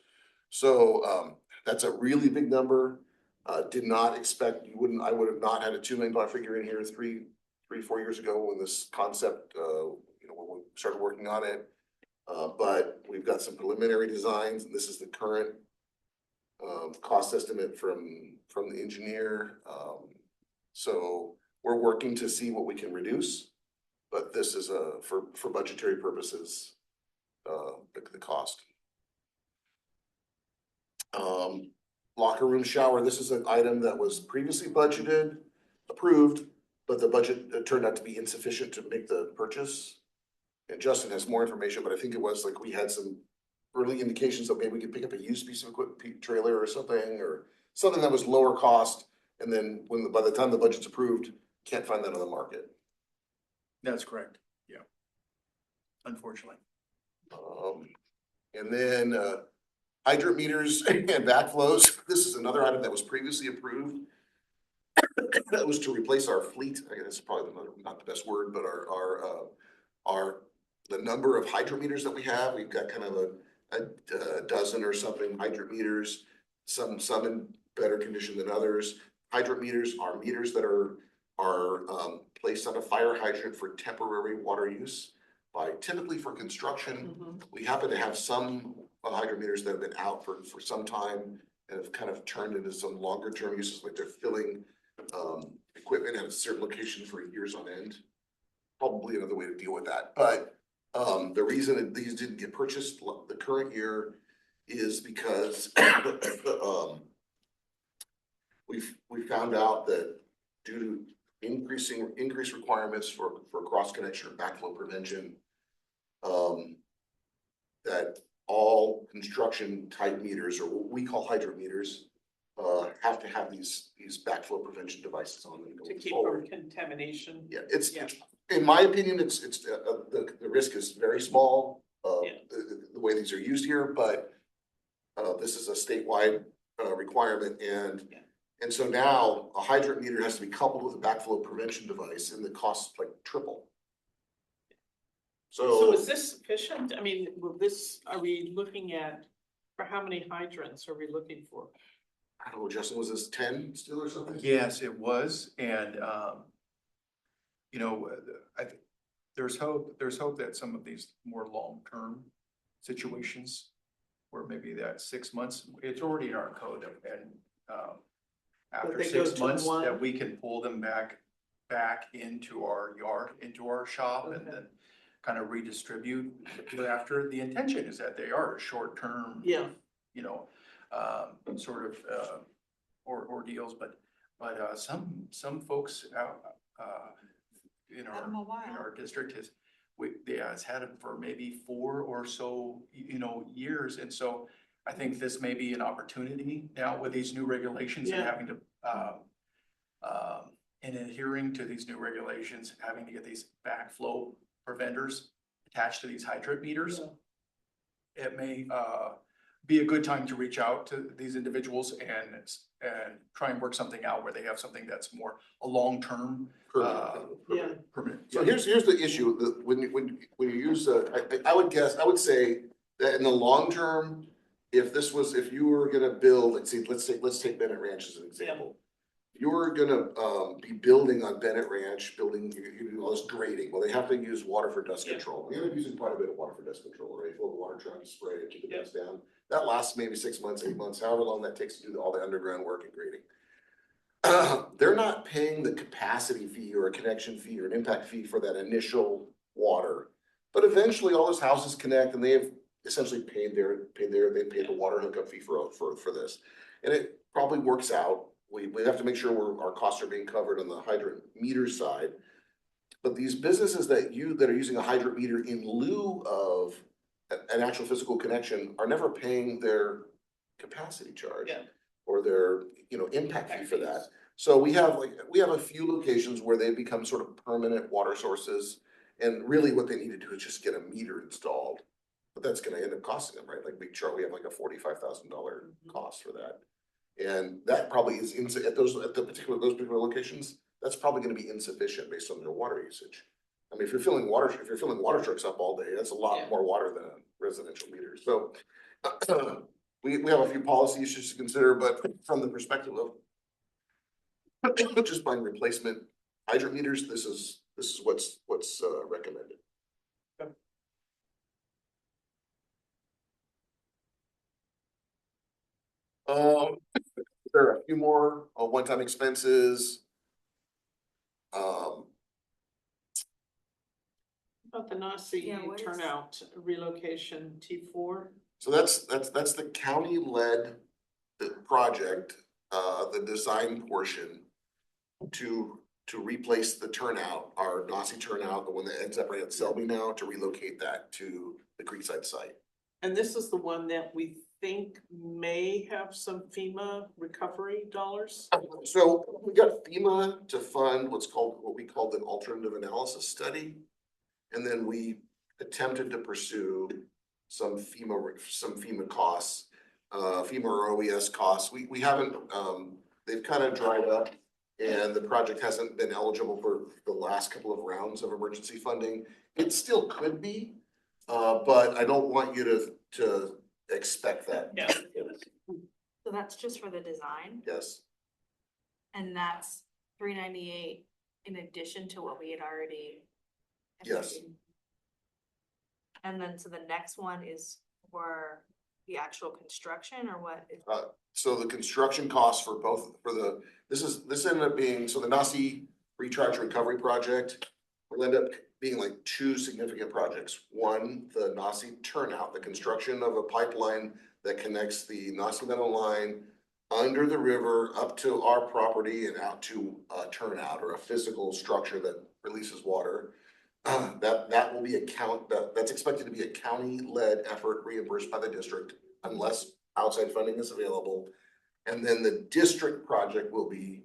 So that's a really big number. Did not expect, I would have not had a $2 million figure in here 4 years ago when this concept, when we started working on it. But we've got some preliminary designs, and this is the current cost estimate from the engineer. So we're working to see what we can reduce, but this is for budgetary purposes, the cost. Locker room shower. This is an item that was previously approved, but the budget turned out to be insufficient to make the purchase. And Justin has more information, but I think it was like we had some early indications that maybe we could pick up a used piece of equipment, trailer or something that was lower cost. And then by the time the budget's approved, can't find that on the market. That's correct. Yeah. Unfortunately. And then Hydrant meters and backflows. This is another item that was previously approved. That was to replace our fleet. I guess that's probably not the best word, but the number of hydrometers that we have. We've got kind of a dozen or something hydrometers, some in better condition than others. Hydrometers are meters that are placed on a fire hydrant for temporary water use typically for construction. Mhm. We happen to have some hydrometers that have been out for some time and have kind of turned into some longer term uses, like they're filling equipment at a certain location for years on end. Probably another way to deal with that, but the reason that these didn't get purchased the current year is because we found out that due to increased requirements for cross connection or backflow prevention, that all construction type meters, or what we call hydrometers, have to have these backflow prevention devices on them To going keep forward. from contamination. Yeah, Yeah. in my opinion, the risk is very small, Yeah. the way these are used here, but this is a statewide requirement, Yeah. and so now a hydrant meter has to be coupled with a backflow prevention device, and the cost like triple. So is this sufficient? I mean, are we looking at, for how many hydrants are we looking for? I don't know, Justin, was this 10 still or something? Yes, it was, and, I think there's hope that some of these more long-term situations where maybe that 6 months, it's already in our code and, after they go 6 to months, one? that we can pull them back into our yard, into our shop, and Okay. then kind of redistribute. But after, the intention is that they are short-term, Yeah, sort of, ordeals, but some folks out, in Had 'em a in while. our district has had them for maybe 4 or so, years, and so I think this may be an opportunity now with these new regulations and Yeah. having to, and adhering to these new regulations, having to get these backflow preventers attached to these hydrant meters. Yeah. It may, be a good time to reach out to these individuals and try and work something out where they have something that's more a long-term, yeah. permanent. So here's the issue, when you use, I would say that in the long term, if you were gonna build, let's take Bennett Ranch as an example. You were gonna be building on Bennett Ranch, you do all this grading, well, they have to use water for dust Yeah. control. We end up using quite a bit of water for dust control, right? Fill the water truck, spray it, keep the Yeah. dust down. That lasts maybe 6 months, 8 months, however long that takes to do all the underground work and grading. They're not paying the capacity fee or a connection fee or an impact fee for that initial water. But eventually all those houses connect and they have essentially paid the water hookup fee for this. And it probably works out. We have to make sure our costs are being covered on the hydrant meter side. But these businesses that are using a hydrant meter in lieu of an actual physical connection are never paying their capacity charge. Yeah. Or their, impact fee for that. So we have a few locations where they become sort of permanent water sources. And really what they need to do is just get a meter installed. But that's gonna end up costing them, right? Like we have like a $45,000 cost for that. And that probably is at those particular locations, that's probably gonna be insufficient based on their water usage. I mean, if you're filling water trucks up all day, that's a lot Yeah. more water than a residential meter. So we have a few policy issues to consider, but from the perspective of just buying replacement hydrant meters, this is what's recommended. There are a few more one-time expenses. About the Nasi Yeah, what is- turnout relocation T4. So that's the county-led project, the design portion to replace the turnout, our Nasi turnout, the one that ends up right at Selby now, to relocate that to the Creekside site. And this is the one that we think may have some FEMA recovery dollars. So we got FEMA to fund what we called an alternative analysis study. And then we attempted to pursue some FEMA costs. FEMA or OES costs. We haven't, they've kind of dried up. And the project hasn't been eligible for the last couple of rounds of emergency funding. It still could be, but I don't want you to expect that. Yeah. So that's just for the design, Yes, and that's $398 in addition to what we had already. Yes. And then, so the next one is for the actual construction or what? so the construction costs for both, this ended up being, so the Nasi Recharge Recovery Project will end up being like two significant projects. One, the Nasi turnout, the construction of a pipeline that connects the Nasi Meadow line under the river up to our property and out to a turnout or a physical structure that releases water. That will be that's expected to be a county-led effort reimbursed by the district unless outside funding is available. And then the district project will be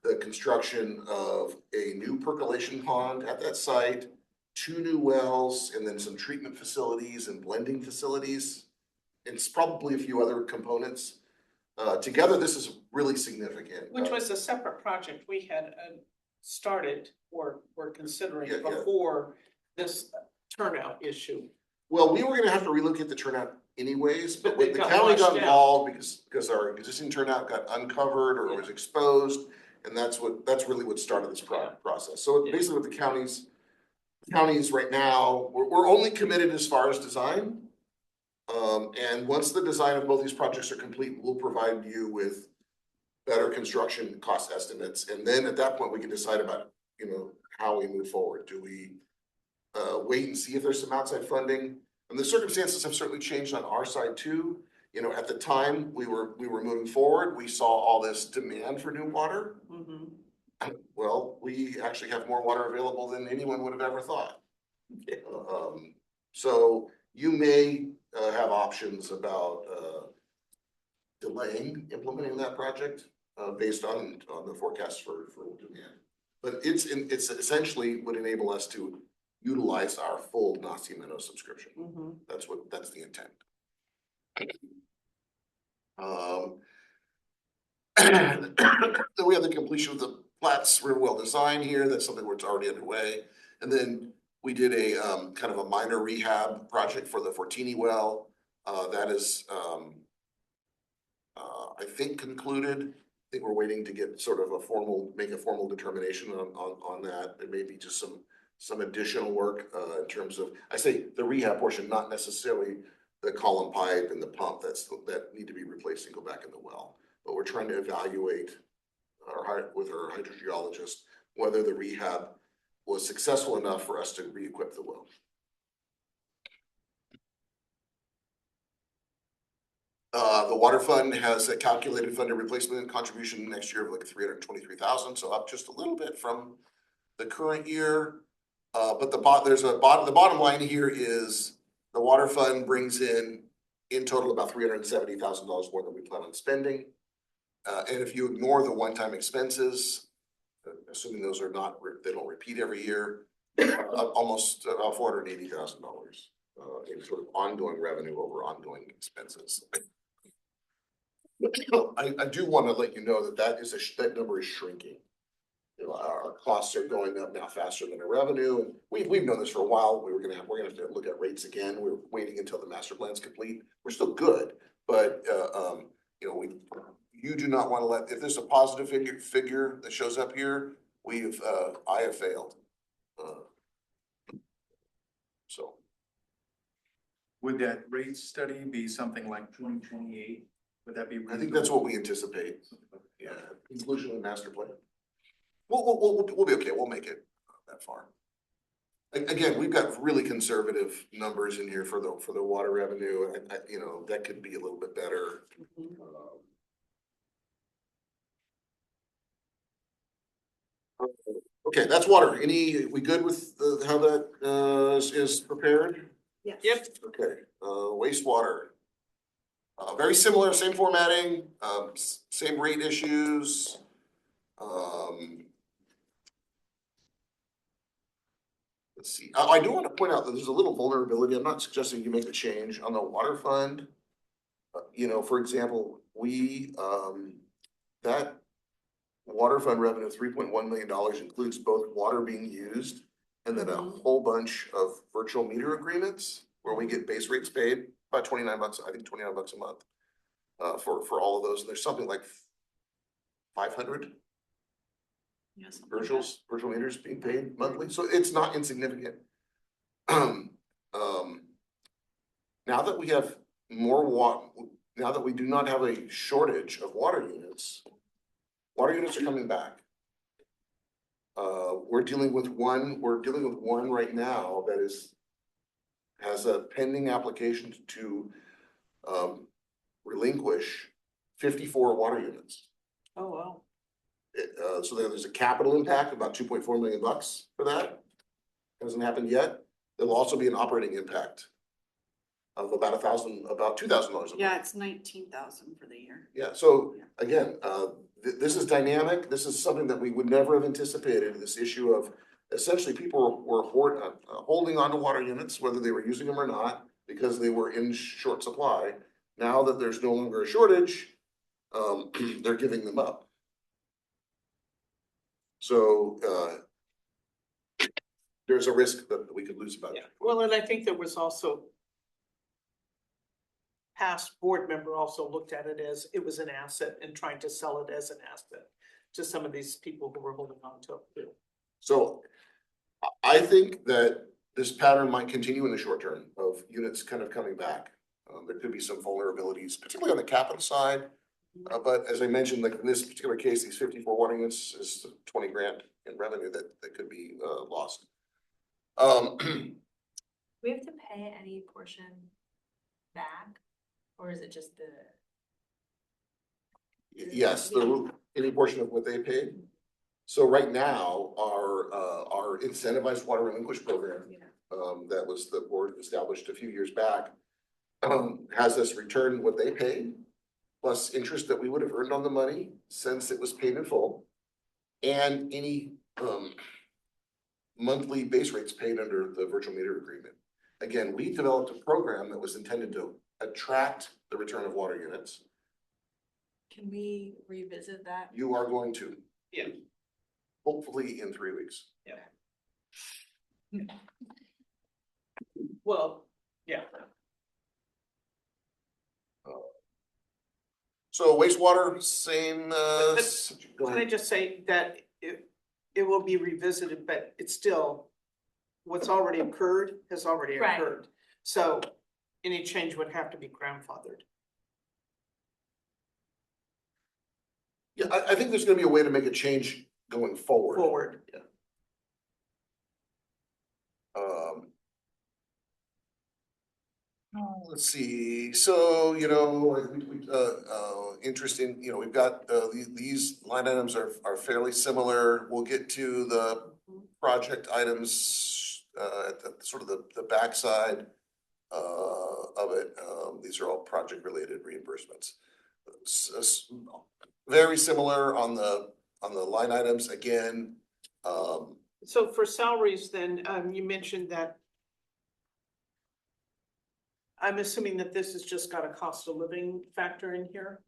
the construction of a new percolation pond at that site, 2 new wells, and then some treatment facilities and blending facilities. It's probably a few other components. Together, this is really significant. Which was a separate project we had started or were considering Yeah, yeah. before this turnout issue. Well, we were gonna have to relook at the turnout anyways, but But when it the got county got washed out. involved because our existing turnout got uncovered or was exposed. And that's really what started this process. So Yeah. basically what the counties right now, we're only committed as far as design. And once the design of both these projects are complete, we'll provide you with better construction cost estimates. And then at that point, we can decide about, how we move forward. Do we wait and see if there's some outside funding? And the circumstances have certainly changed on our side too. At the time we were moving forward, we saw all this demand for new water. Mhm. Well, we actually have more water available than anyone would have ever thought. So you may have options about delaying implementing that project based on the forecast for demand. But it's essentially would enable us to utilize our full Nasi Meadow subscription. Mhm. That's the intent. Then we have the completion of the Platts River Well design here. That's something that's already underway. And then we did a kind of a minor rehab project for the Fortini well. That is I think concluded. I think we're waiting to get sort of make a formal determination on that. There may be just some additional work in terms of, I say the rehab portion, not necessarily the column pipe and the pump that need to be replaced and go back in the well. But we're trying to evaluate with our hydrogeologist whether the rehab was successful enough for us to re-equip the well. The water fund has a calculated funded replacement contribution next year of like 323,000, so up just a little bit from the current year. But the bottom line here is the water fund brings in total about $370,000 more than we plan on spending. And if you ignore the one-time expenses, assuming those they don't repeat every year, almost $480,000 in sort of ongoing revenue over ongoing expenses. I do want to let you know that number is shrinking. Our costs are going up now faster than our revenue, and we've known this for a while. We're gonna have to look at rates again. We're waiting until the master plan's complete. We're still good, but you do not want to if there's a positive figure that shows up here, I have failed. So. Would that rate study be something like 2028? Would that be? I think that's what we anticipate. Yeah, conclusion of the master plan. We'll be okay. We'll make it that far. Again, we've got really conservative numbers in here for the water revenue. That could be a little bit better. Okay, that's water. We good with how that is prepared? Yes. Yep. Okay, wastewater. Very similar, same formatting, same rate issues. Let's see, I do want to point out that there's a little vulnerability. I'm not suggesting you make the change on the water fund. you know, for example, that water fund revenue, $3.1 million includes both water being used and then a whole bunch of virtual meter agreements where we get base rates paid, about $29, I think $29 a month. For all of those, and there's something like 500 Yes. something like that. virtual meters being paid monthly, so it's not insignificant. Now that we have now that we do not have a shortage of water units are coming back. We're dealing with one right now that has a pending application to relinquish 54 water units. Oh, wow. So there's a capital impact of about $2.4 million for that. Hasn't happened yet. There'll also be an operating impact of about $2,000 a month. Yeah, it's 19,000 for the year. Yeah, so again, this is dynamic. This is something that we would never have anticipated, this issue of essentially people were holding on to water units, whether they were using them or not, because they were in short supply. Now that there's no longer a shortage, they're giving them up. So, there's a risk that we could lose about Yeah, that. well, and I think there was also past board member also looked at it as it was an asset and trying to sell it as an asset to some of these people who were holding on to it. So I think that this pattern might continue in the short term of units kind of coming back. There could be some vulnerabilities, particularly on the capital side. But as I mentioned, like in this particular case, these 54 water units is 20 grand in revenue that could be lost. We have to pay any portion back, or is it just the? Yes, any portion of what they paid. So right now, our incentivized water relinquish program, that was the board established a few years back, has us return what they paid, plus interest that we would have earned on the money since it was paid in full, and any monthly base rates paid under the virtual meter agreement. Again, we developed a program that was intended to attract the return of water units. Can we revisit that? You are going to. Yeah. Hopefully in 3 weeks. Well, yeah. So wastewater, same, Can I just say that it will be revisited, but it's still, what's already occurred has already Right. occurred. So any change would have to be grandfathered. yeah, I think there's gonna be a way to make a change going forward. Yeah. Let's see, so, you know, interesting, you know, we've got, these line items are fairly similar. We'll get to the project items, at the sort of the backside, of it. These are all project related reimbursements. Very similar on the line items, again, So for salaries then, you mentioned that. I'm assuming that this has just got a cost of living factor in here.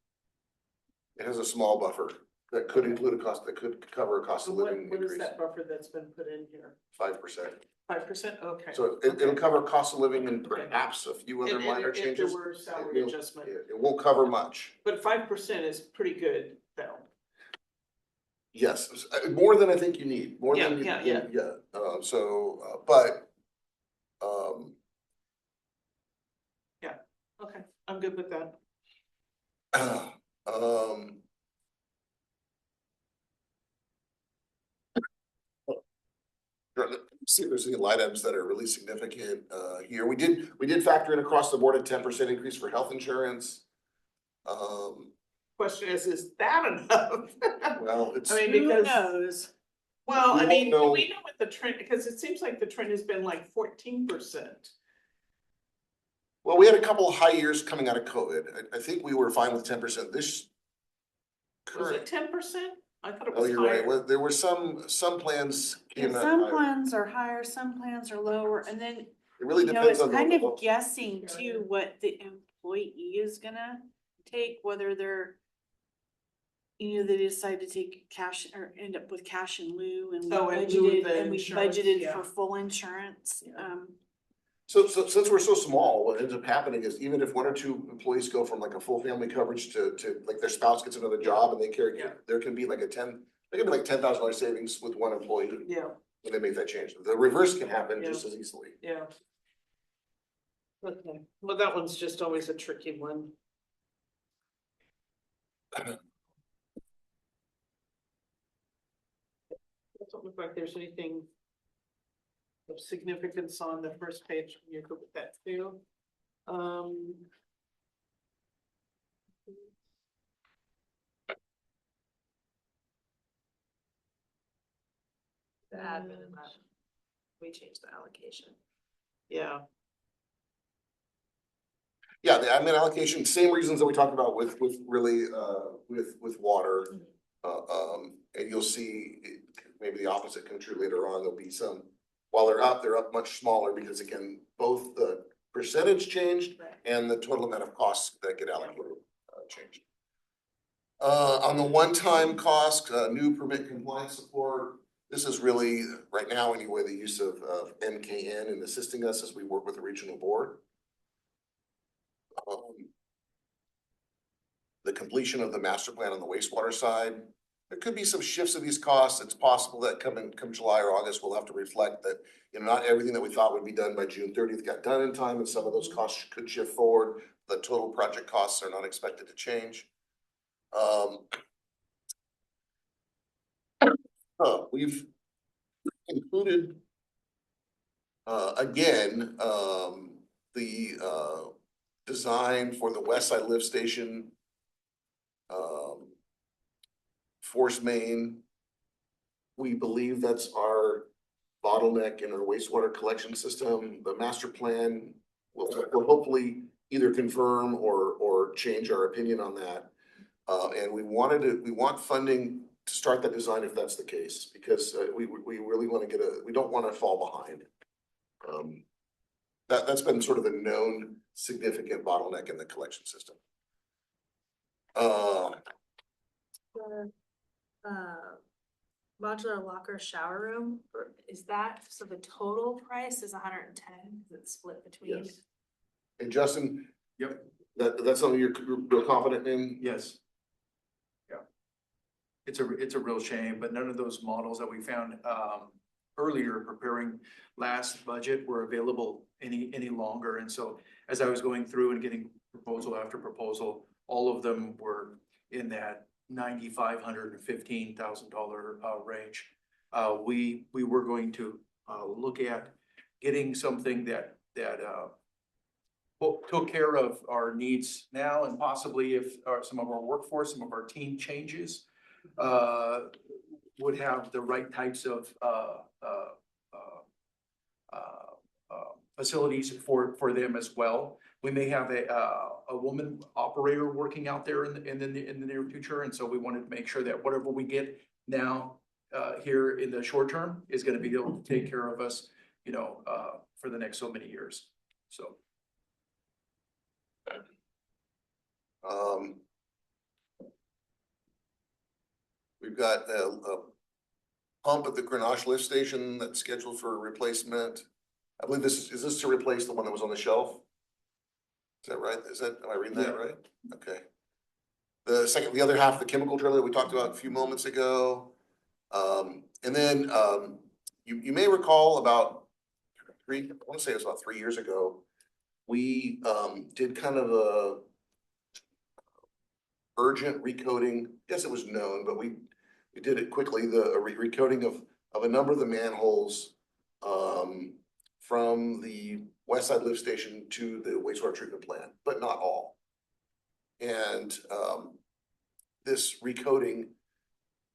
it has a small buffer that could include that could cover a cost So of what living is increase, that buffer that's been put in here? 5%. 5%? Okay. So it'll cover cost of living and perhaps a few other And minor if there changes. were salary It will- adjustment, It won't cover much. but 5% is pretty good though. Yes, more than I think you need, more Yeah, than you, yeah. but, Okay, I'm good with that. Mm-hmm. See if there's any line items that are really significant, here. We did factor in across the board a 10% increase for health insurance. Question is that enough? Well, it's, I mean, Who because, knows? well, We I won't mean, do know. we know what the trend, because it seems like the trend has been like 14%. well, we had a couple of high years coming out of COVID. I think we were fine with 10% this Was current. it 10%? I thought it Oh, was you're right. higher. Well, there were some plans Yeah, came out some higher. plans are higher, some plans are lower, and then, It really you know, depends it's on the. kind of guessing too what the employee is gonna take, whether they're, they decide to take cash or end up with cash in lieu and we Oh, in lieu of budgeted, the and we insurance, budgeted yeah. for full insurance. Yeah. So since we're so small, what ends up happening is even if one or two employees go from like a full family coverage to like their spouse gets another job and they carry, Yeah. there can be like there can be like $10,000 savings with one employee Yeah, when they make that change. The reverse can happen just as easily. yeah. Okay, well, that one's just always a tricky one. Doesn't look like there's anything of significance on the first page. You're good with that too. The admin and that, we changed the allocation. Yeah, Yeah, the admin allocation, same reasons that we talked about with really, with water. And you'll see maybe the opposite come true later on. There'll be some, while they're up much smaller because again, both the percentage changed Right. and the total amount of costs that get allocated, changed. On the one-time cost, new permit compliance support, this is really, right now anyway, the use of NKN in assisting us as we work with the regional board. The completion of the master plan on the wastewater side. There could be some shifts of these costs. It's possible that come July or August, we'll have to reflect that, not everything that we thought would be done by June 30th got done in time, and some of those costs could shift forward. The total project costs are not expected to change. We've included again, the design for the West Side Lift Station force main. We believe that's our bottleneck in our wastewater collection system. The master plan will hopefully either confirm or change our opinion on that. And we want funding to start that design if that's the case, because we really want to we don't want to fall behind. That's been sort of a known significant bottleneck in the collection system. Modular locker shower room, is that, so the total price is 110, is it split between? Yes. And Justin, Yep, that's something you're real confident in? yes. Yeah. It's a real shame, but none of those models that we found, earlier preparing last budget were available any longer. And so as I was going through and getting proposal after proposal, all of them were in that $9,500 to $15,000 range. We were going to look at getting something that took care of our needs now, and possibly if some of our workforce, some of our team changes, would have the right types of facilities for them as well. We may have a woman operator working out there in the near future, and so we wanted to make sure that whatever we get now here in the short term is going to be able to take care of us, for the next so many years. So. We've got a pump at the Grenache lift station that's scheduled for replacement. I believe is this to replace the one that was on the shelf? Is that right? Am I reading that Yeah. right? Okay. The other half, the chemical trailer that we talked about a few moments ago. And then, you may recall about I want to say it was about 3 years ago, we, did kind of a urgent recoding. Yes, it was known, but we did it quickly, the recoding of a number of the manholes from the West Side Lift Station to the wastewater treatment plant, but not all. And this recoding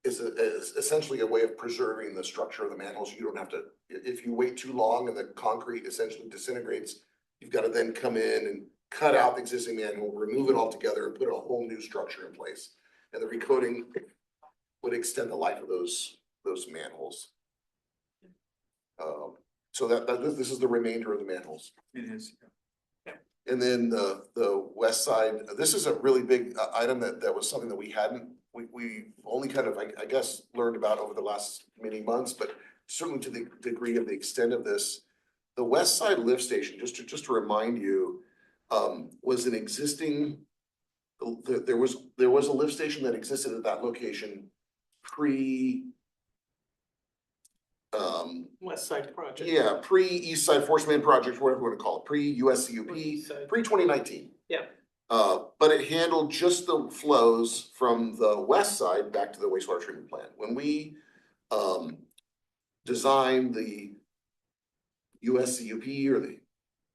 is essentially a way of preserving the structure of the manholes. You don't have to, if you wait too long and the concrete essentially disintegrates, you've got to then come in and cut out the existing manhole, remove it altogether, and put a whole new structure in place. And the recoding would extend the life of those manholes. So this is the remainder of the manholes. It is. And then the west side, this is a really big item that was something that we only kind of, I guess, learned about over the last many months, but certainly to the degree of the extent of this. The west side lift station, just to remind you, was an existing, there was a lift station that existed at that location pre, West Side Project. yeah, pre-East Side Force Main Project, whatever you wanna call it, pre-USCUP, Pre-East Side. pre-20 19. Yeah. But it handled just the flows from the west side back to the wastewater treatment plant. When we designed the USCUP or the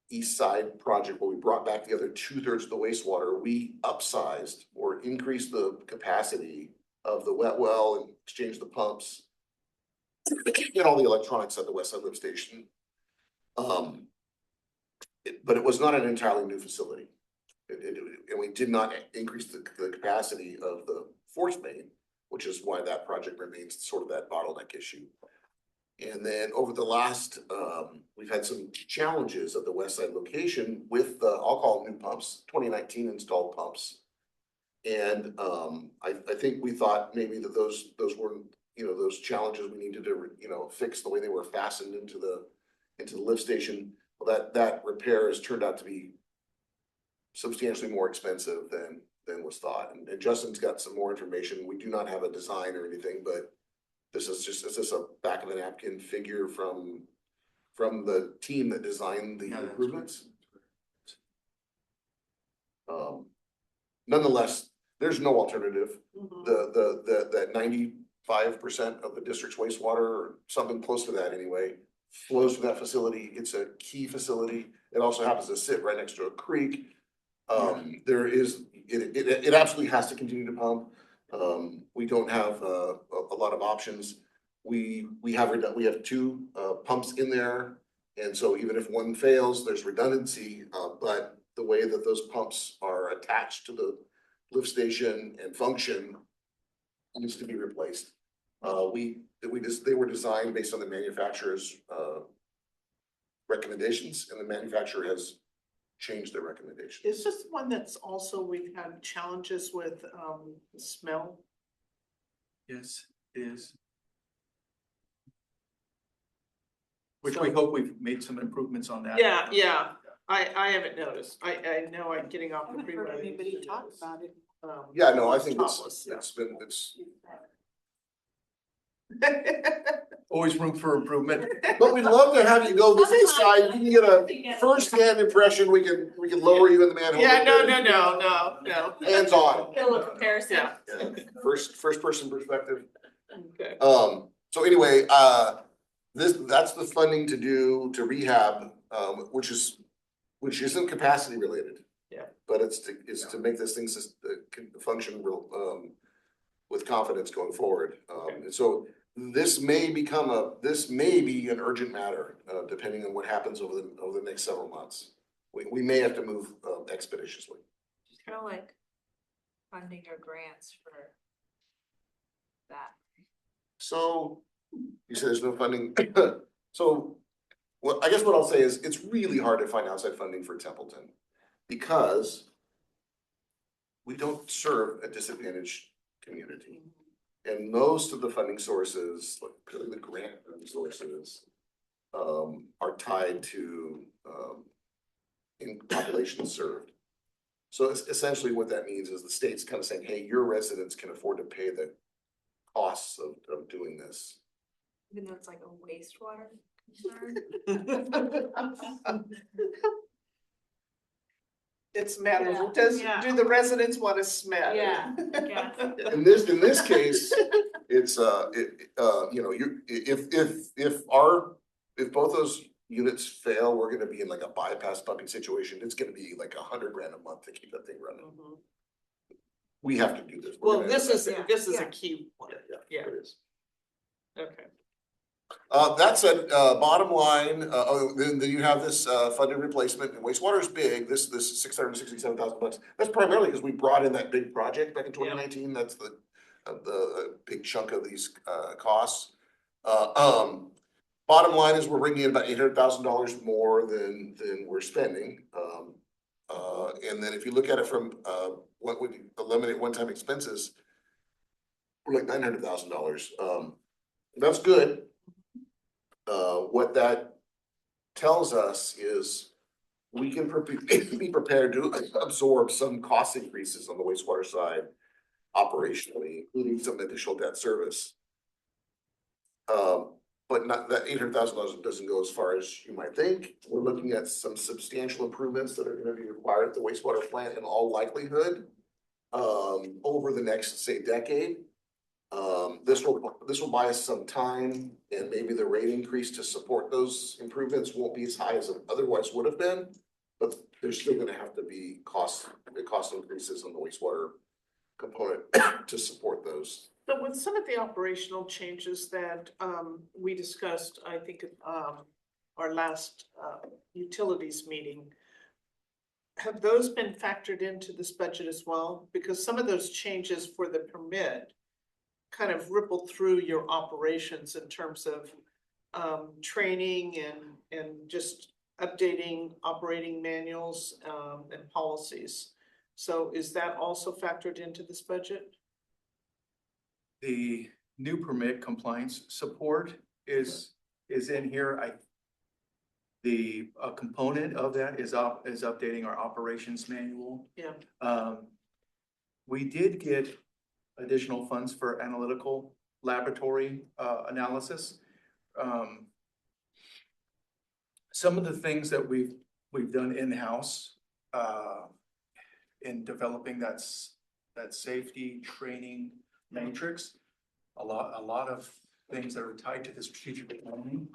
East Side project, where we brought back the other 2/3 of the wastewater, we upsized or increased the capacity of the wet well and exchanged the pumps. And all the electronics at the west side lift station. But it was not an entirely new facility. And we did not increase the capacity of the force main, which is why that project remains sort of that bottleneck issue. And then over the last, we've had some challenges at the west side location with the, I'll call them new pumps, 2019 installed pumps. And I think we thought maybe that those weren't, those challenges we needed to, fix the way they were fastened into the lift station. Well, that repair has turned out to be substantially more expensive than was thought. And Justin's got some more information. We do not have a design or anything, but this is a back of the napkin figure from the team that designed the Yeah, that's improvements. Nonetheless, there's no alternative. Mhm. That 95% of the district's wastewater, or something close to that anyway, flows through that facility. It's a key facility. It also happens to sit right next to a creek. It absolutely has to continue to pump. We don't have a lot of options. We have two pumps in there. And so even if one fails, there's redundancy, but the way that those pumps are attached to the lift station and function needs to be replaced. They were designed based on the manufacturer's recommendations, and the manufacturer has changed their recommendations. Is this one that's also, we've had challenges with smell? Yes, it is. Which we hope we've made some improvements on that. Yeah. I haven't noticed. I know I'm getting off I the haven't freeway. heard anybody talk about it. Yeah, no, I think Topless, yeah. it's, Always room for improvement. but we'd love to have you go visit the site. You can get a first-hand impression. We can lower you in the manhole. Yeah, no. Hands on. Get a little comparison. Yeah. Yeah, first person perspective. Okay. So anyway, that's the funding to rehab, which isn't capacity related. Yeah. But it's to make this thing function real, with confidence going forward. And so this may be an urgent matter, depending on what happens over the next several months. We may have to move expeditiously. Kind of like funding your grants for that. So you said there's no funding. So I guess what I'll say is it's really hard to find outside funding for Templeton because we don't serve a disadvantaged community. And most of the funding sources, like particularly the grant sources, are tied to in population served. So essentially what that means is the state's kind of saying, hey, your residents can afford to pay the costs of doing this. Even though it's like a wastewater concern. It's matters. Yeah. Do the residents want to smell? Yeah, I guess. In this case, it's if both those units fail, we're gonna be in like a bypass pumping situation. It's gonna be like $100,000 a month to keep that thing running. Mhm. We have to do this. We're Well, gonna- this is Yeah. a key one. Yeah, Yeah. it is. Okay. That said, bottom line, then you have this funded replacement, and wastewater is big, this $667,000. That's primarily because we brought in that big project back in 2019. That's the big chunk of these costs. Bottom line is we're bringing in about $800,000 more than we're spending. And then if you look at it from, what would eliminate one-time expenses, we're like $900,000. That's good. What that tells us is we can be prepared to absorb some cost increases on the wastewater side operationally, including some additional debt service. But not, that $800,000 doesn't go as far as you might think. We're looking at some substantial improvements that are gonna be required at the wastewater plant in all likelihood, over the next, say, decade. This will buy us some time, and maybe the rate increase to support those improvements won't be as high as it otherwise would have been. But there's still gonna have to be cost increases on the wastewater component to support those. But with some of the operational changes that we discussed, I think our last utilities meeting, have those been factored into this budget as well? Because some of those changes for the permit kind of ripple through your operations in terms of training and just updating operating manuals and policies. So is that also factored into this budget? The new permit compliance support is in here. The component of that is updating our operations manual. Yeah. We did get additional funds for analytical laboratory analysis. Some of the things that we've done in-house in developing that safety training matrix, a lot of things that are tied to the strategic planning.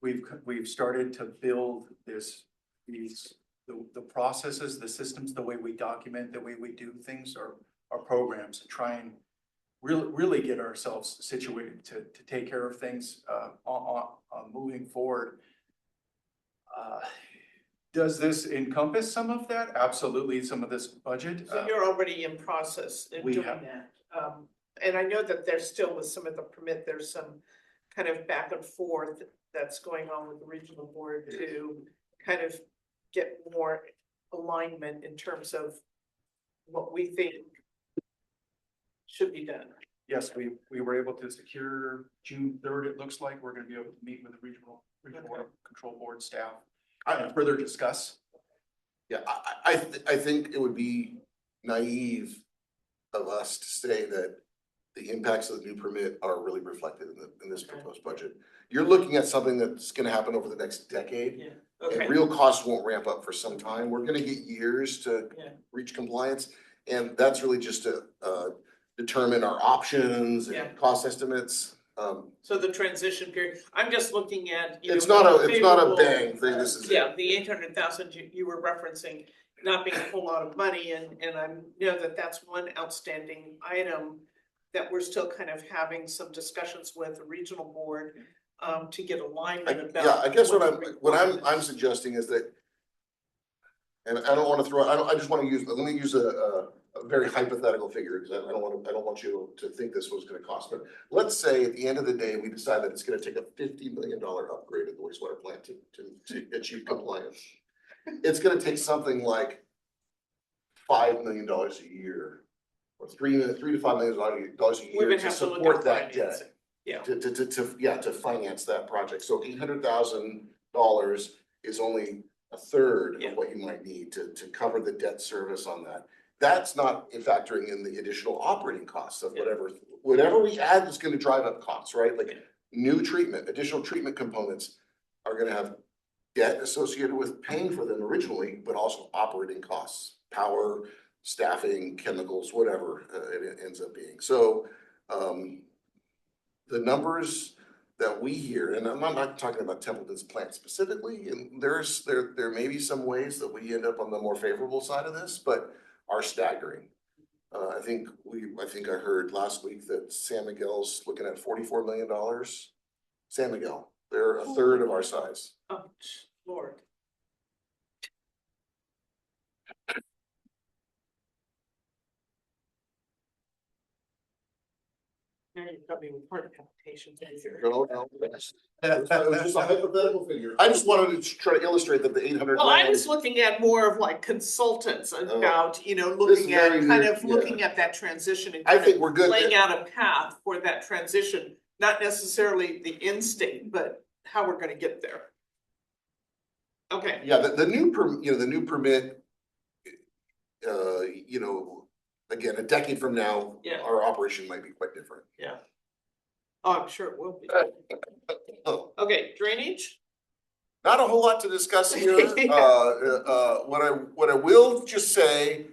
We've started to build the processes, the systems, the way we document, the way we do things, our programs, to try and really get ourselves situated to take care of things on moving forward. Does this encompass some of that? Absolutely, some of this budget. So you're already in process in we doing have- that. And I know that there's still with some of the permit, there's some kind of back and forth that's going on with the regional board to kind of get more alignment in terms of what we think should be done. Yes, we were able to secure June 3rd, it looks like. We're gonna be able to meet with the regional water control board staff and further discuss. Yeah, I think it would be naive of us to say that the impacts of the new permit are really reflected in this proposed budget. You're looking at something that's gonna happen over the next decade. Yeah. And Okay. real costs won't ramp up for some time. We're gonna get years to Yeah. reach compliance. And that's really just to determine our options Yeah. and cost estimates. So the transition period, I'm just looking at, you know. It's not a favorable- bang thing, this is. Yeah, the 800,000 you were referencing not being a whole lot of money, and I know that that's one outstanding item that we're still kind of having some discussions with the regional board to get alignment about. Yeah, I guess what the I'm requirements. suggesting is that, and I don't wanna I just wanna let me use a very hypothetical figure, because I don't want you to think this was gonna cost, but let's say at the end of the day, we decide that it's gonna take a $50 million upgrade at the wastewater plant to achieve compliance. It's gonna take something like $5 million a year, or $3 to $5 million a We're year gonna to have to look support at that financing. debt. Yeah. To finance that project. So $800,000 is only a third Yeah. of what you might need to cover the debt service on that. That's not factoring in the additional operating costs of whatever we add is gonna drive up costs, right? Like new treatment, additional treatment components are gonna have debt associated with paying for them originally, but also operating costs, power, staffing, chemicals, whatever it ends up being. So, the numbers that we hear, and I'm not talking about Templeton's plant specifically, and there may be some ways that we end up on the more favorable side of this, but are staggering. I think I heard last week that San Miguel's looking at $44 million. San Miguel, they're a third of our size. Oh, Lord. Now you've got me with heart palpitations. No, no, it was just a hypothetical figure. I just wanted to try to illustrate that the 800 Well, I grand. was looking at more of like consultants about, you know, This is looking at very kind new, of yeah. looking at that transition and I kind think of we're good. laying out a path for that transition, not necessarily the end state, but how we're gonna get there. Okay, Yeah, the new the new permit, you know, again, a decade from now, Yeah. our operation might be quite different. yeah. Oh, I'm sure it will be. Oh, Okay, drainage? not a whole lot to discuss here. What I will just say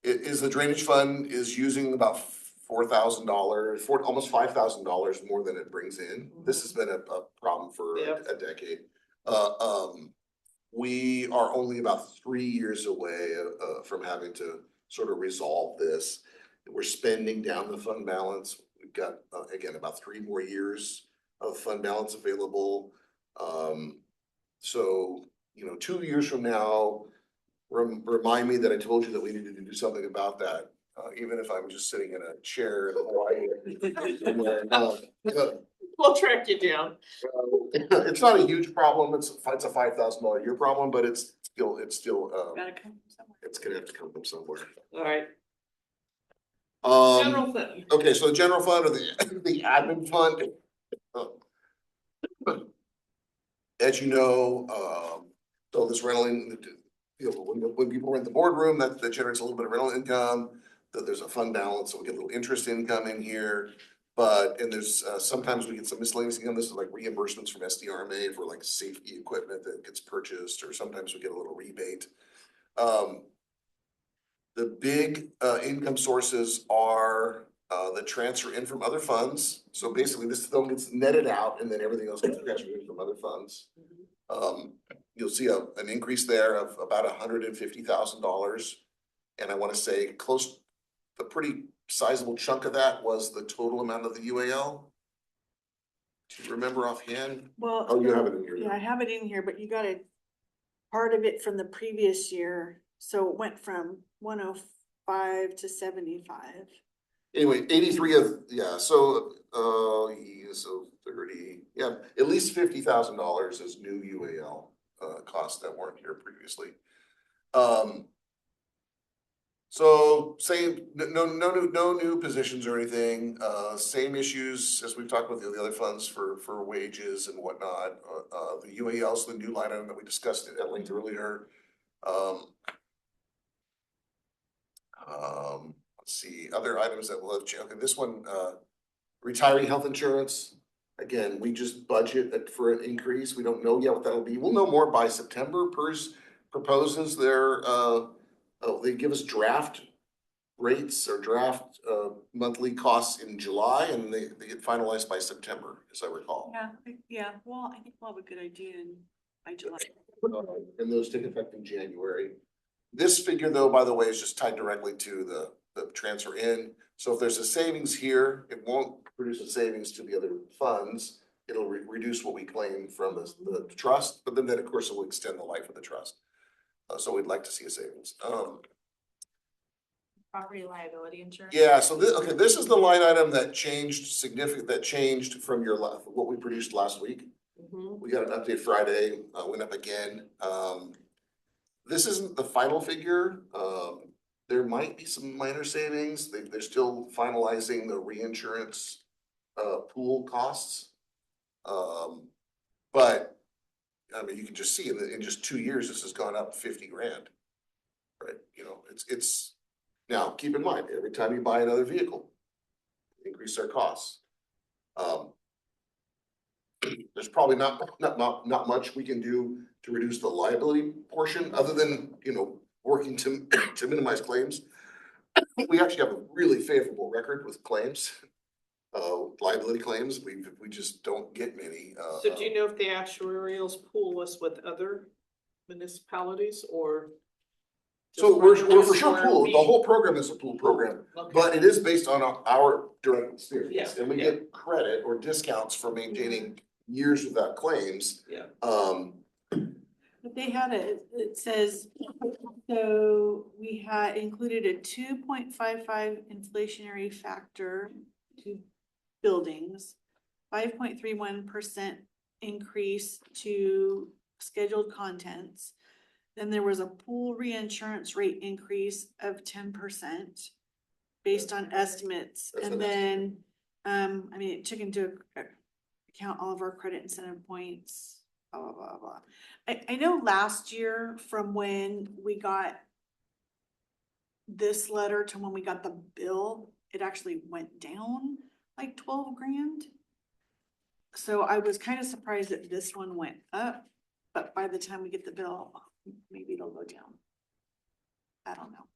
is the drainage fund is using about $4,000, almost $5,000 more than it brings in. This has been a problem for Yep. a decade. We are only about 3 years away from having to sort of resolve this. We're spending down the fund balance. We've got, again, about 3 more years of fund balance available. So, you know, 2 years from now, remind me that I told you that we needed to do something about that, even if I'm just sitting in a chair in Hawaii. somewhere. We'll track you down. It's not a huge problem. It's a $5,000 a year problem, but it's still, Gotta come from somewhere. it's gonna have to come from somewhere. All right, Um, general fund. okay, so the general fund or the admin fund. As you know, so this rental, you know, when people rent the boardroom, that generates a little bit of rental income. That there's a fund balance, so we get a little interest income in here. And there's, sometimes we get some miscellaneous income. This is like reimbursements from SDRMA for like safety equipment that gets purchased, or sometimes we get a little rebate. The big, income sources are, the transfer in from other funds. So basically this still gets netted out and then everything else gets transferred in from other funds. You'll see an increase there of about $150,000. And I want to say a pretty sizable chunk of that was the total amount of the UAL. Do you remember offhand? Well. Oh, you have it in here. Yeah, I have it in here, but you got a part of it from the previous year, so it went from 105 to 75. Anyway, 83 of, yeah, so, so 30, yeah, at least $50,000 is new UAL, costs that weren't here previously. So same, no new positions or anything, same issues as we've talked about the other funds for wages and whatnot. The UAL is the new line item that we discussed at length earlier. Let's see, other items that will have changed. Okay, this one, retiree health insurance. Again, we just budget for an increase. We don't know yet what that'll be. We'll know more by September. PERS proposes their, they give us draft rates or draft, monthly costs in July, and they get finalized by September, as I recall. Yeah, well, I think we'll have a good idea by July. And those take effect in January. This figure, though, by the way, is just tied directly to the transfer in. So if there's a savings here, it won't produce a savings to the other funds. It'll reduce what we claim from the trust, but then of course it will extend the life of the trust. So we'd like to see a savings. Property liability insurance? Yeah, so this is the line item that changed from what we produced last week. We got an update Friday, went up again. This isn't the final figure. There might be some minor savings. They're still finalizing the reinsurance pool costs. But I mean, you can just see in just 2 years, this has gone up 50 grand. Right? You know, it's now keep in mind, every time you buy another vehicle, increase their costs. There's probably not much we can do to reduce the liability portion, other than, you know, working to minimize claims. We actually have a really favorable record with claims, liability claims. We just don't get many. So do you know if the actuarials pool us with other municipalities or? So we're for sure where pool. we- The whole program is a pool program, Okay. but it is based on our direct experience, Yeah, and we yeah. get credit or discounts for maintaining years without claims. Yeah. But they had it says, so we had included a 2.55 inflationary factor to buildings, 5.31% increase to scheduled contents. Then there was a pool reinsurance rate increase of 10% based on estimates. That's And an then, I mean, it took into account all of our credit incentive points, blah, blah, blah, blah. I know last year from when we got this letter to when we got the bill, it actually went down like 12 grand. So I was kind of surprised that this one went up, but by the time we get the bill, maybe it'll go down. I don't know.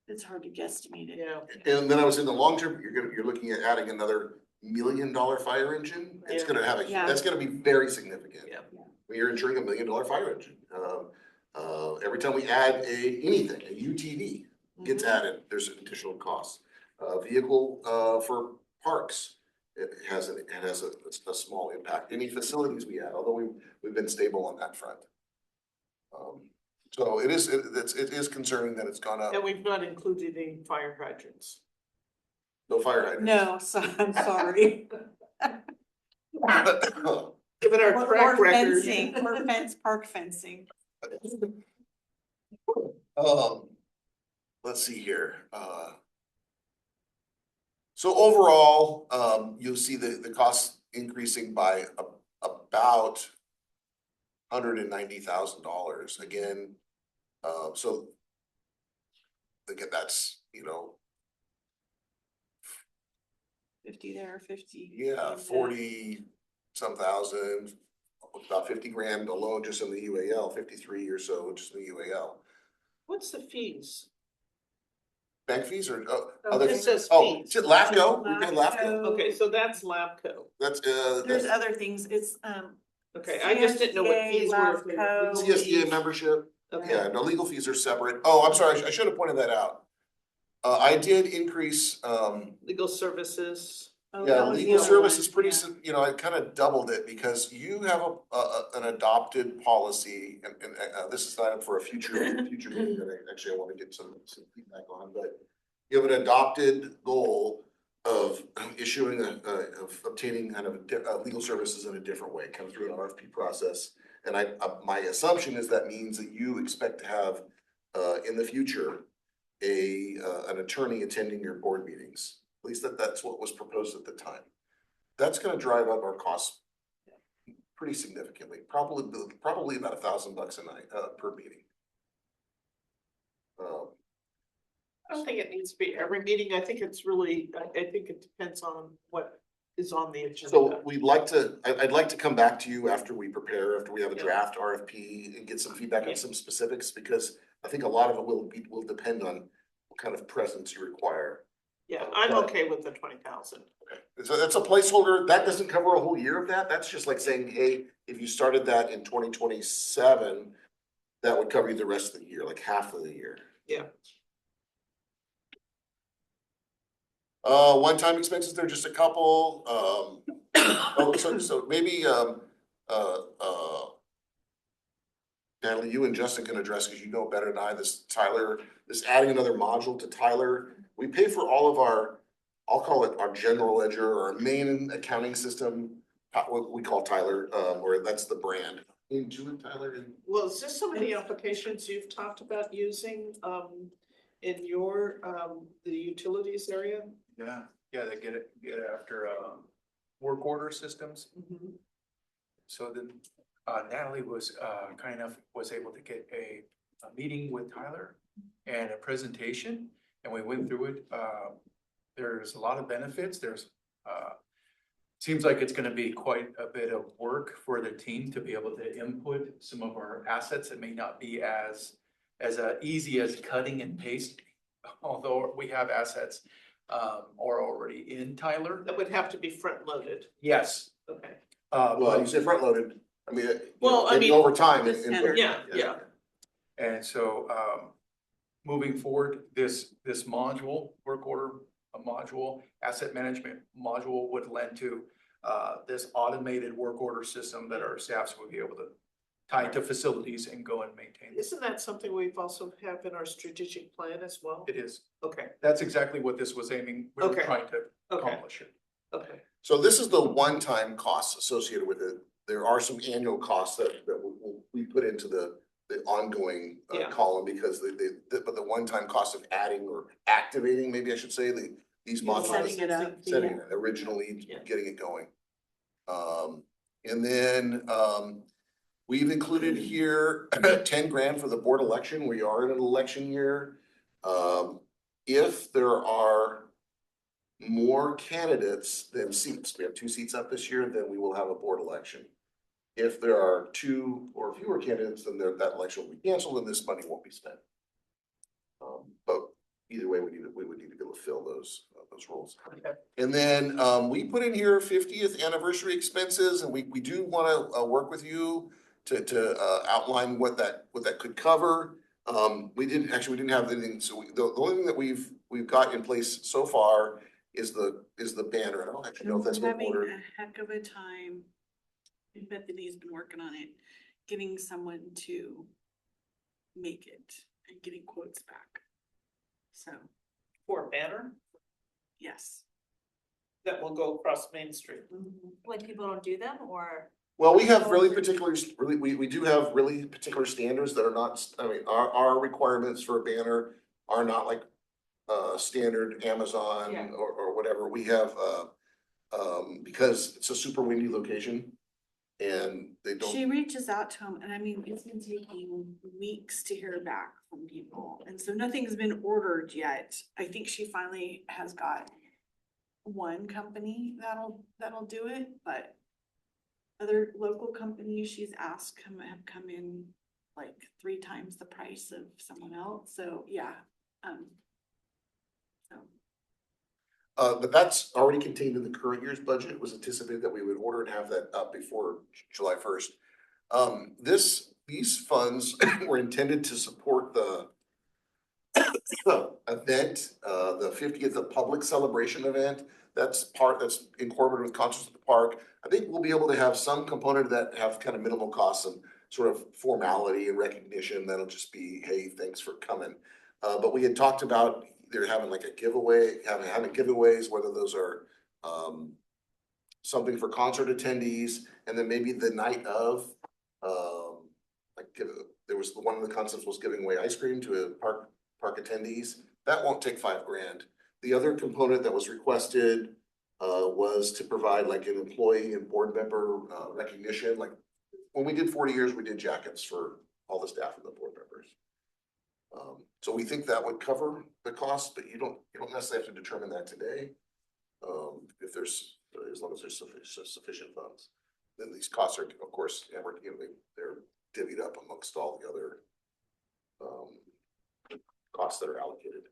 It's hard to guesstimate it. Yeah. And then I was in the long term, you're looking at adding another $1 million fire engine. It's Yeah. gonna have a, Yeah. that's gonna be very significant. Yeah. When you're insuring $1 million fire engine. Every time we add anything, a UTV gets Mhm. added, there's additional costs. Vehicle, for parks, it has a small impact. Any facilities we add, although we've been stable on that front. So it is concerning that it's gone up. And we've not included any fire hydrants. No fire hydrants. No, so I'm sorry. Given our Or track record. fencing, or park fencing. Let's see here, so overall, you'll see the cost increasing by about $190,000 again. So again, that's, 50 there, 50. yeah, 40 some thousand, about 50 grand alone just in the UAL, 53 or so just in the UAL. What's the fees? Bank fees or Oh, other? It says Oh, fees. LAFCO, we pay LAFCO. Okay, so that's Labco. That's, There's that's other things, it's, Okay, I just didn't know what fees were. if they were CSDA, legal CSDA fees. membership. Okay, Yeah, no, legal fees are separate. Oh, I'm sorry, I should have pointed that out. I did increase, legal services. Oh, yeah, that was the legal other service one, is pretty, yeah. I kind of doubled it because you have an adopted policy and, this is not for a future meeting that I want to get some feedback on, but you have an adopted goal of issuing of obtaining kind of legal services in a different way, come through an RFP process. And my assumption is that means that you expect to have, in the future, an attorney attending your board meetings. At least that's what was proposed at the time. That's gonna drive up our costs pretty significantly, probably about $1,000 a night, per meeting. I don't think it needs to be every meeting. I think it's really, I think it depends on what is on the agenda. So I'd like to come back to you after we prepare, after we have a Yeah. draft RFP and get some feedback Yeah. on some specifics, because I think a lot of it will depend on what kind of presence you require. Yeah, I'm okay with the 20,000. Okay, so that's a placeholder. That doesn't cover a whole year of that. That's just like saying, hey, if you started that in 2027, that would cover you the rest of the year, like half of the year. Yeah. One-time expenses, they're just a couple, so maybe, Natalie, you and Justin can address, because you know better than I, this adding another module to Tyler. We pay for all of our, I'll call it our general ledger or our main accounting system, what we call Tyler, or that's the brand. Intuit, Tyler, and Well, is this some of the applications you've talked about using, in your, the utilities area? Yeah, they get after, work order systems. Mhm. So then, Natalie was, kind enough, was able to get a meeting with Tyler and a presentation, and we went through it. There's a lot of benefits. Seems like it's gonna be quite a bit of work for the team to be able to input some of our assets that may not be as easy as cutting and paste, although we have assets, are already in Tyler. That would have to be front loaded. Yes. Okay. well, you said front loaded, I mean, Well, I maybe mean- over time. Yeah. And so, moving forward, this module, work order module, asset management module would lend to this automated work order system that our staffs will be able to tied to facilities and go and maintain this. Isn't that something we've also have in our strategic plan as well? It is. Okay, That's exactly what this was aiming, we were Okay. trying to okay, accomplish it. okay. So this is the one-time costs associated with it. There are some annual costs that we put into the ongoing Yeah. column because but the one-time cost of adding or activating, maybe I should say, these Yeah, modules. Setting it up. Setting yeah. it, originally Yeah. getting it going. And then, we've included here 10 grand for the board election. We are in an election year. If there are more candidates than seats, we have 2 seats up this year, then we will have a board election. If there are 2 or fewer candidates, then that election will be canceled and this money won't be spent. But either way, we would need to be able to fill those roles. Okay. And then, we put in here 50th anniversary expenses, and we do wanna, work with you to outline what that could cover. We didn't have anything, so the only thing that we've got in place so far is the banner. I don't actually know if that's We're been having ordered. a heck of a time. Bethany's been working on it, getting someone to make it and getting quotes back. So, For a banner yes. that will go across Main Street. Like people don't do them or? Well, we have we do have really particular standards that are not, I mean, our requirements for a banner are not like standard Amazon Yeah. or whatever. We have, because it's a super windy location and they She don't, reaches out to him and I mean, it's been taking weeks to hear back from people. And so nothing's been ordered yet. I think she finally has got one company that'll do it, but other local companies she's asked have come in like 3 times the price of someone else. So, yeah. So, but that's already contained in the current year's budget. It was anticipated that we would order and have that up before July 1st. These funds were intended to support the event, the 50th public celebration event. That's incorporated with Concerts at the Park. I think we'll be able to have some component that have kind of minimal costs and sort of formality and recognition. That'll just be, hey, thanks for coming. But we had talked about they're having like a giveaway, having giveaways, whether those are something for concert attendees, and then maybe the night of, there was one of the concepts was giving away ice cream to a park attendees. That won't take $5 grand. The other component that was requested was to provide like an employee and board member recognition. Like when we did 40 years, we did jackets for all the staff and the board members. So we think that would cover the cost, but you don't necessarily have to determine that today. If there's, as long as there's sufficient funds, then these costs are, of course, they're divvied up amongst all the other costs that are allocated.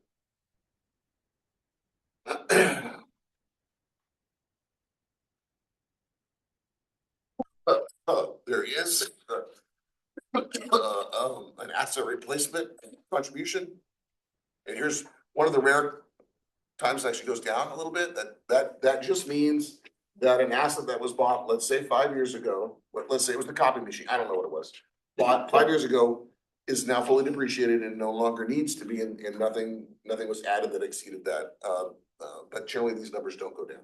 There is an asset replacement contribution. And here's one of the rare times it actually goes down a little bit. That just means that an asset that was bought, let's say 5 years ago, let's say it was the copy machine, I don't know what it was, bought 5 years ago, is now fully depreciated and no longer needs to be, and nothing was added that exceeded that. But generally, these numbers don't go down,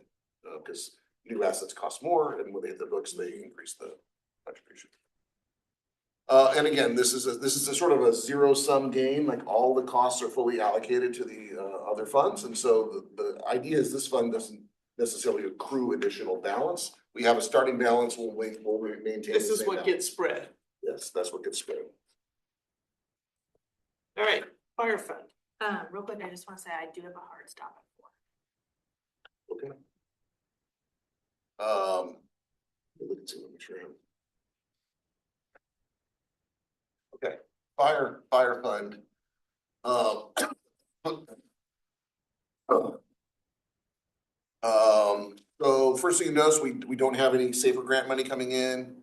because new assets cost more, and when they hit the books, they increase the contribution. And again, this is a sort of a zero-sum game, like all the costs are fully allocated to the other funds, and so the idea is this fund doesn't necessarily accrue additional balance. We have a starting balance, we'll maintain. This the is same what balance. gets spread. Yes, that's what gets spread. All right, fire fund. Real quick, I just wanna say I do have a hard stop at 4. Okay. Look and see, let me make sure. Okay, fire fund. So first thing you notice, we don't have any safer grant money coming in.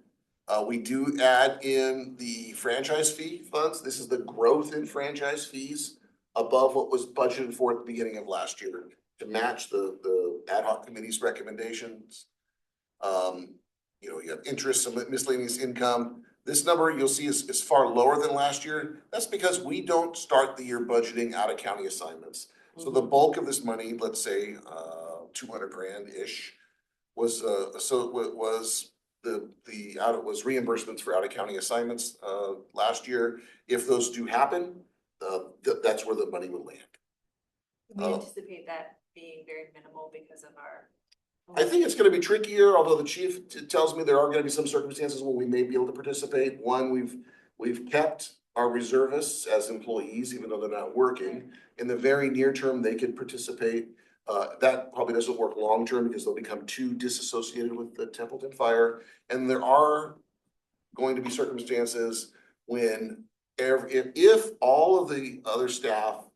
We do add in the franchise fee funds. This is the growth in franchise fees above what was budgeted for at the beginning of last year to match the ad hoc committee's recommendations. You have interest, some miscellaneous income. This number you'll see is far lower than last year. That's because we don't start the year budgeting out of county assignments. So the bulk of this money, let's say, 200 grand-ish, was, was was reimbursements for out of county assignments, last year. If those do happen, that's where the money would land. We Oh. anticipate that being very minimal because of our. I think it's gonna be trickier, although the chief tells me there are gonna be some circumstances where we may be able to participate. One, we've kept our reservists as employees, even though they're not working. In the very near term, they could participate. That probably doesn't work long-term because they'll become too disassociated with the Templeton fire. And there are going to be circumstances when if all of the other staff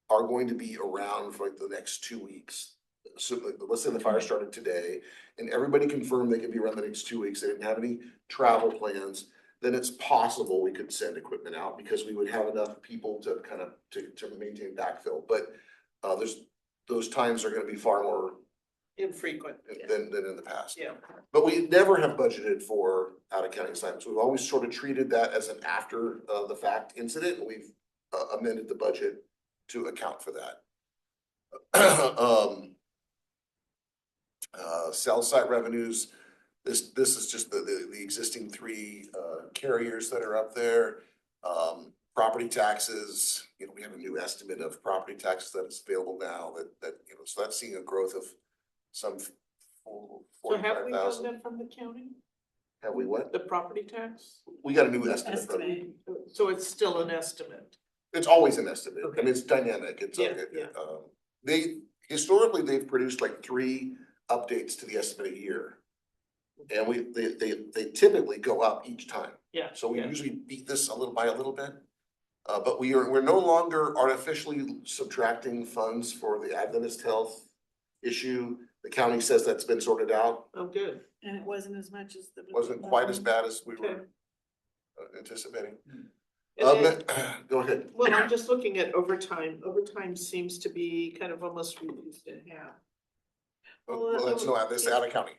are going to be around for like the next 2 weeks. So like, let's say the fire started today and everybody confirmed they could be around the next 2 weeks. They didn't have any travel plans. Then it's possible we could send equipment out because we would have enough people to kind of to maintain backfill. But those times are gonna be far more Infrequent. than in the past. Yeah. But we never have budgeted for out of county assignments. We've always sort of treated that as an after the fact incident, and we've amended the budget to account for that. Cell site revenues, this is just the existing three carriers that are up there. Property taxes, you know, we have a new estimate of property taxes that is available now that, you know, so that's seeing a growth of some So have we got 45,000. that from the county, Have we what? the property tax? We got a new estimate. from- Estimate. So it's still an estimate. It's always an estimate. I Okay. mean, it's dynamic. It's, Yeah, yeah. historically, they've produced like 3 updates to the estimate a year. And they typically go up each time. Yeah. So we yeah. usually beat this by a little bit. But we're no longer artificially subtracting funds for the Adventist health issue. The county says that's been sorted out. Oh, good. And it wasn't as much as the. Wasn't quite as bad as we Okay. were anticipating. And then- Go ahead. Well, I'm just looking at overtime. Overtime seems to be kind of almost reduced in half. Well, that's this out of county.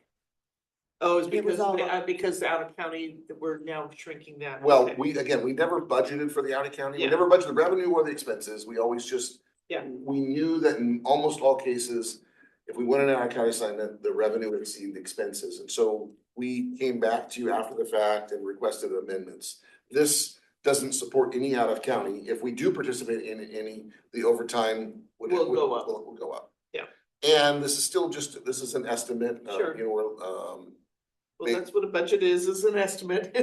Oh, it's It was all- because out of county, we're now shrinking that. Well, Okay. we never budgeted for the out of county. We Yeah. never budgeted the revenue or the expenses. We always just. Yeah. We knew that in almost all cases, if we went in our county assignment, the revenue would exceed the expenses. And so we came back to you after the fact and requested amendments. This doesn't support any out of county. If we do participate in any, the overtime would. Will go up. Will go up. Yeah. And this is still this is an estimate. Sure. You know, we're, Well, that's what a budget is an estimate.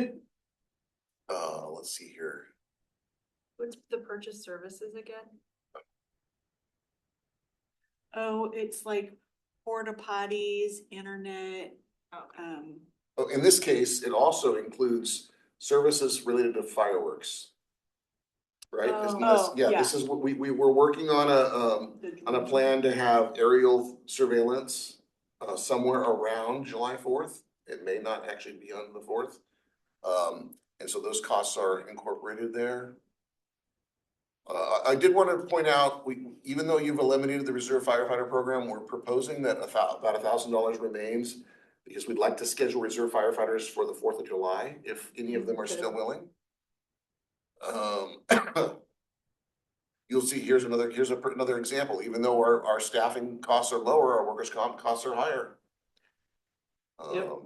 let's see here. What's the purchase services again? Oh, it's like porta potties, internet, Okay. Oh, in this case, it also includes services related to fireworks. Right? Isn't this- Oh, Yeah, yeah. this is what we were working on a plan to have aerial surveillance somewhere around July 4th. It may not actually be on the 4th. And so those costs are incorporated there. I did want to point out, even though you've eliminated the reserve firefighter program, we're proposing that about $1,000 remains because we'd like to schedule reserve firefighters for the 4th of July, if any of them are still willing. You'll see, here's another example, even though our staffing costs are lower, our workers' comp costs are higher. Yep.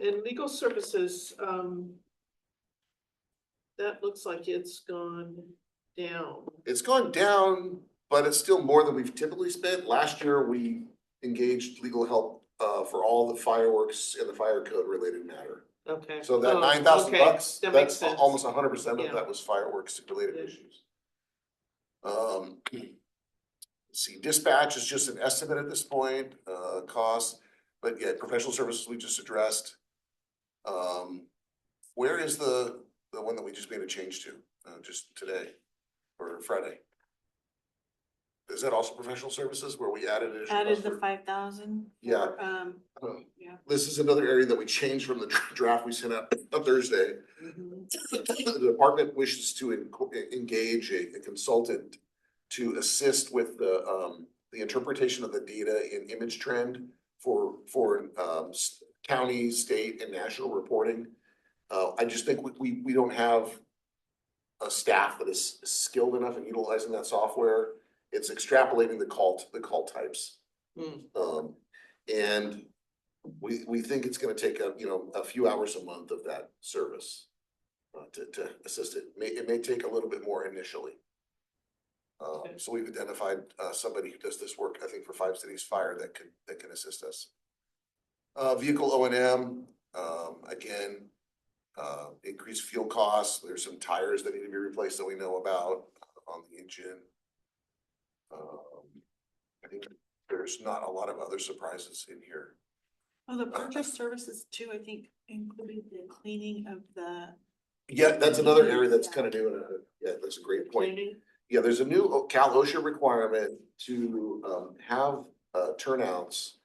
In legal services, that looks like it's gone down. It's gone down, but it's still more than we've typically spent. Last year, we engaged legal help for all the fireworks and the fire code related matter. Okay. So that Oh, $9,000 okay. bucks, That makes that's sense. almost 100% Yeah. of that was fireworks related Yeah. issues. Let's see, dispatch is just an estimate at this point, cost, but yeah, professional services we just addressed. Where is the one that we just made a change to, just today or Friday? Is that also professional services where we added additional? added costs the for- 5,000. Yeah. Yeah. This is another area that we changed from the draft we sent out on Thursday. Mhm. The department wishes to engage a consultant to assist with the interpretation of the data in image trend for county, state, and national reporting. I just think we don't have a staff that is skilled enough in utilizing that software. It's extrapolating the call types. Hmm. And we think it's gonna take a few hours a month of that service to assist it. It may take a little bit more initially. So we've identified somebody who does this work, I think, for 5 Cities Fire that can assist us. Vehicle O&M, again, increased fuel costs. There's some tires that need to be replaced that we know about on the engine. I think there's not a lot of other surprises in here. Oh, the purchase services too, I think included the cleaning of the. Yeah, that's another area that's kind of new, and yeah, that's a great point. Cleaning? Yeah, there's a new Cal OSHA requirement to have turnouts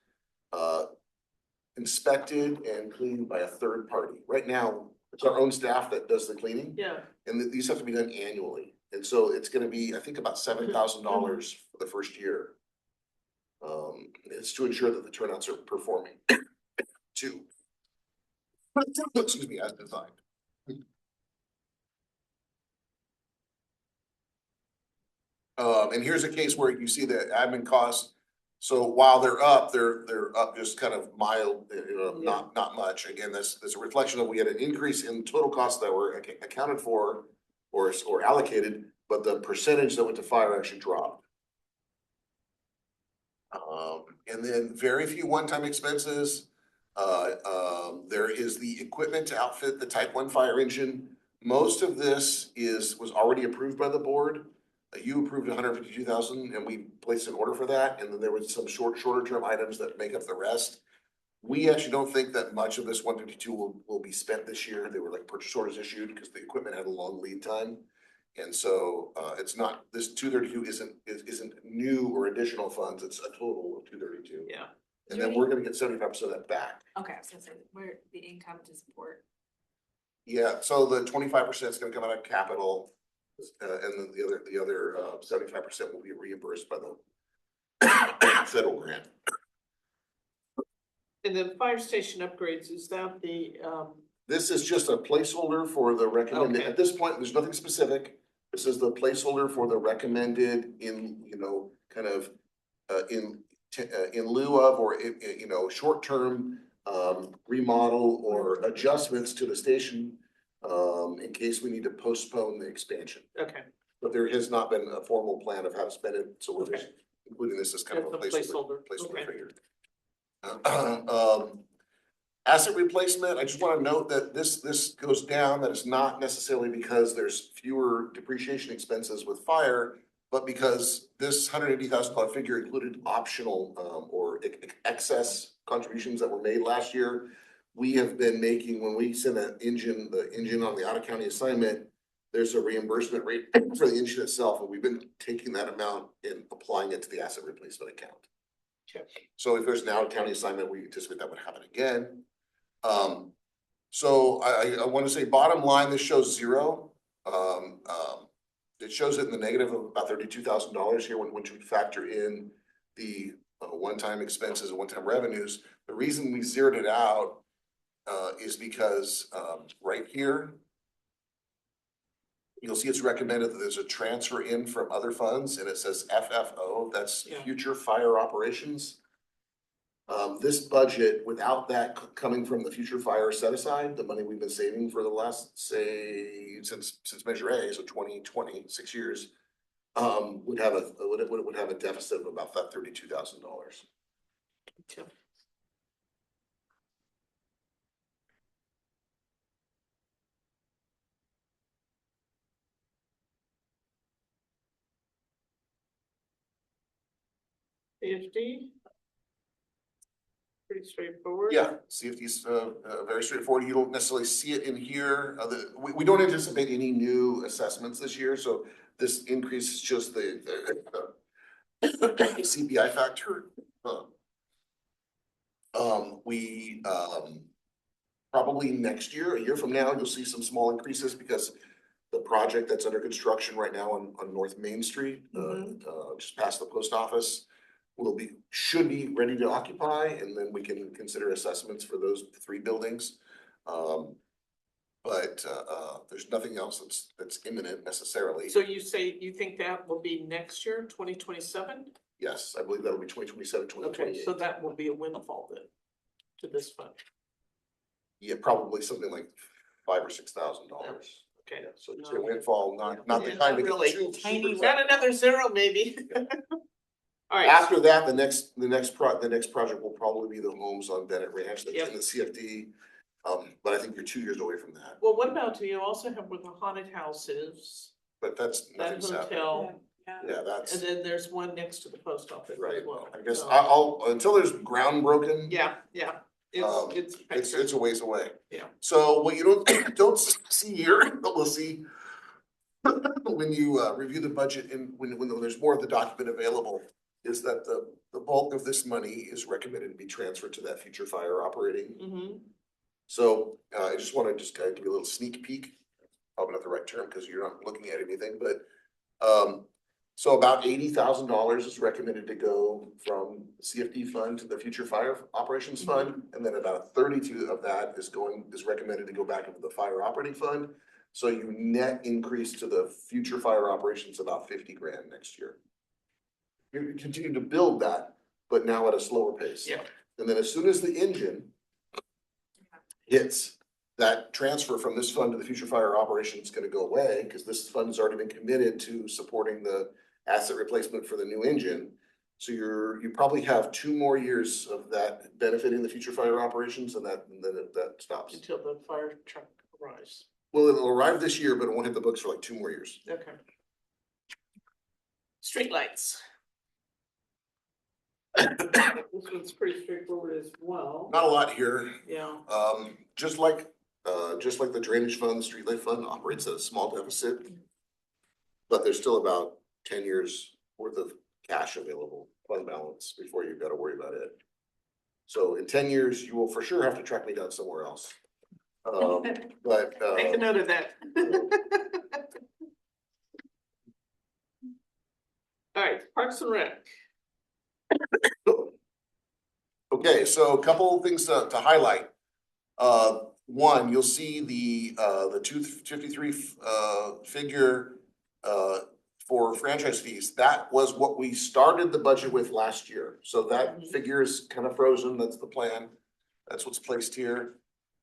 inspected and cleaned by a third party. Right now, it's our own staff that does the cleaning, Yeah, and these have to be done annually. And so it's gonna be, I think, about $7,000 for the first year. It's to ensure that the turnouts are performing too. Excuse me, as designed. And here's a case where you see the admin costs. So while they're up just kind of mild, not much. Again, that's a reflection of we had an increase in total costs that were accounted for or allocated, but the percentage that went to fire actually dropped. And then very few one-time expenses. There is the equipment to outfit the Type 1 fire engine. Most of this was already approved by the board. You approved 152,000 and we placed an order for that. And then there was some shorter term items that make up the rest. We actually don't think that much of this 152 will be spent this year. They were like purchase orders issued because the equipment had a long lead time. And so it's not, this 232 isn't new or additional funds. It's a total of 232. yeah. And then we're gonna get 75% of that back. Okay, I was gonna say, where the income to support. Yeah, so the 25% is gonna come out of capital. And then the other 75% will be reimbursed by the federal grant. And the fire station upgrades, is that the, This is just a placeholder for the recommended, Okay. at this point, there's nothing specific. This is the placeholder for the recommended in lieu of, or short-term remodel or adjustments to the station in case we need to postpone the expansion. okay, But there has not been a formal plan of how to spend it, so we're just Okay. including this as kind of a As a placeholder. placeholder Okay. figure. Asset replacement, I just want to note that this goes down, that it's not necessarily because there's fewer depreciation expenses with fire, but because this $180,000 figure included optional or excess contributions that were made last year. We have been making, when we send the engine on the out-of-county assignment, there's a reimbursement rate for the engine itself, and we've been taking that amount and applying it to the asset replacement account. Okay. So if there's an out-of-county assignment, we anticipate that would happen again. So I want to say bottom line, this shows zero. It shows it in the negative of about $32,000 here when you factor in the one-time expenses and one-time revenues. The reason we zeroed it out is because right here, you'll see it's recommended that there's a transfer in from other funds and it says FFO, that's Yeah. future fire operations. This budget, without that coming from the future fire set aside, the money we've been saving for the last, say, since Measure A, so 2020, 6 years, would have a deficit of about that $32,000. okay. CFD? Pretty straightforward. Yeah, CFD is very straightforward. You don't necessarily see it in here. We don't anticipate any new assessments this year, so this increase is just the CPI factor. We probably next year, a year from now, you'll see some small increases because the project that's under construction right now on North Main Street, just past the post office, should be ready to occupy, and then we can consider assessments for those 3 buildings. But there's nothing else that's imminent necessarily. So you say you think that will be next year, 2027? Yes, I believe that'll be 2027, 2028. Okay, so that will be a windfall then to this fund. Yeah, probably something like $5,000 or $6,000. Okay. So it's a windfall, not the Yeah, kind not to really. get too Tiny super Got another zero maybe. All right. After that, the next project will probably be the homes on Bennett Ranch that's Yep. in the CFD. But I think you're 2 years away from that, Well, what about, you also have where the haunted house is, but that's that nothing's happening. hotel, Yeah. Yeah, that's and then there's one next to the post office right. as well. I guess So, I'll, until there's ground broken. Yeah, it's. It's a ways away. Yeah. So what you don't see here, but we'll see when you review the budget and when there's more of the document available, is that the bulk of this money is recommended to be transferred to that future fire operating. Mm-hmm. So I just want to kind of give you a little sneak peek, probably not the right term because you're not looking at anything, but so about $80,000 is recommended to go from the CFD fund to the future fire operations fund, and then about 32 of that is recommended to go back into the fire operating fund. So you net increase to the future fire operations about 50 grand next year. You continue to build that, but now at a slower pace. Yeah. And then as soon as the engine hits, that transfer from this fund to the future fire operation is gonna go away, because this fund has already been committed to supporting the asset replacement for the new engine. So you probably have 2 more years of that benefiting the future fire operations, and then that stops. Until the fire truck arrives. Well, it'll arrive this year, but it won't hit the books for like 2 more years. Okay. Streetlights. This one's pretty straightforward as well. Not a lot here. Yeah. Just like the drainage fund, the streetlight fund operates at a small deficit. But there's still about 10 years worth of cash available, fund balance, before you've got to worry about it. So in 10 years, you will for sure have to track me down somewhere else. But Make a note of that. All right, Parks and Rec. okay, so a couple of things to highlight. One, you'll see the 253 figure for franchise fees. That was what we started the budget with last year. So that figure is kind of frozen. That's the plan. That's what's placed here.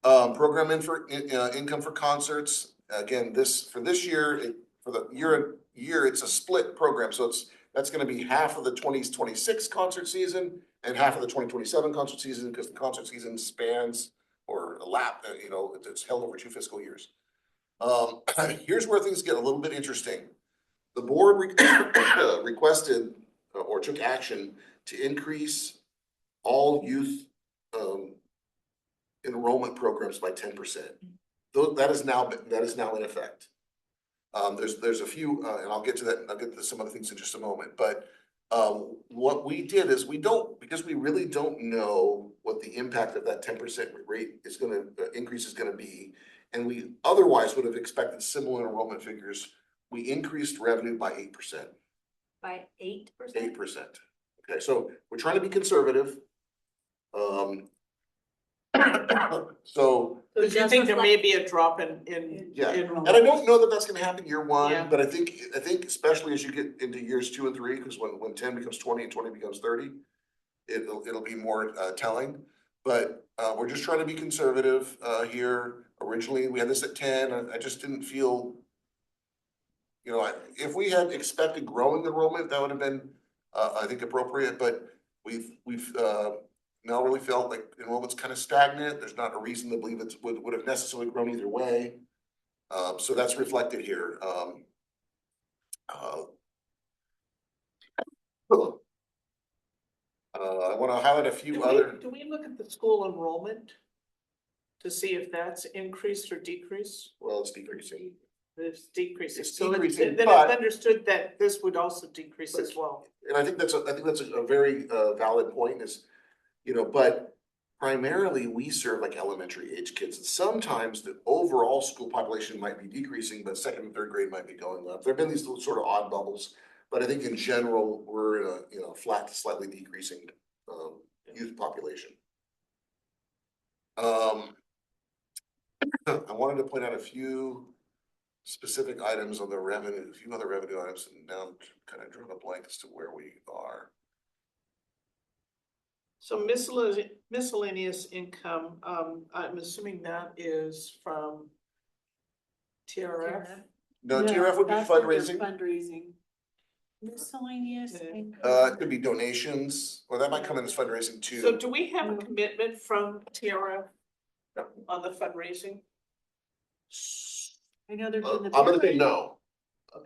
Program income for concerts. Again, for this year, for the year, it's a split program. So that's going to be half of the 2026 concert season and half of the 2027 concert season, because the concert season spans or it's held over 2 fiscal years. Here's where things get a little bit interesting. The board requested or took action to increase all youth enrollment programs by 10%. That is now in effect. There's a few, and I'll get to that. I'll get to some other things in just a moment. But what we did is because we really don't know what the impact of that 10% rate increase is gonna be, and we otherwise would have expected similar enrollment figures. We increased revenue by 8%. By 8%? 8%. Okay, so we're trying to be conservative. So Do you think there may be a drop in? yeah, in- and I don't know that that's gonna happen year Yeah. 1, but I think especially as you get into years 2 and 3, because when 10 becomes 20 and 20 becomes 30, it'll be more telling. But we're just trying to be conservative here. Originally, we had this at 10. I just didn't feel, if we had expected growing enrollment, that would have been I think appropriate, but we've now really felt like enrollment's kind of stagnant. There's not a reason to believe it would have necessarily grown either way. So that's reflected here. I want to highlight a few other. Do we look at the school enrollment to see if that's increased or decreased? Well, it's decreasing. It's decreasing. It's So decreasing, then but- it's understood that this would also decrease as well. And I think that's a very valid point but primarily we serve like elementary age kids. And sometimes the overall school population might be decreasing, but 2nd and 3rd grade might be going up. There've been these little sort of odd bubbles. But I think in general, we're in a, you know, flat to slightly decreasing, youth population. I wanted to point out a few specific items on the revenue, a few other revenue items, and now I'm kind of drawing a blank as to where we are. So miscellaneous income, I'm assuming that is from TRF. No, TRF would be that's under fundraising, Fundraising. Miscellaneous Okay. income. it could be donations, or that might come in as fundraising So too. do we have a No. commitment from TRF No. on the fundraising? I know they're doing the. I'm gonna say beer no.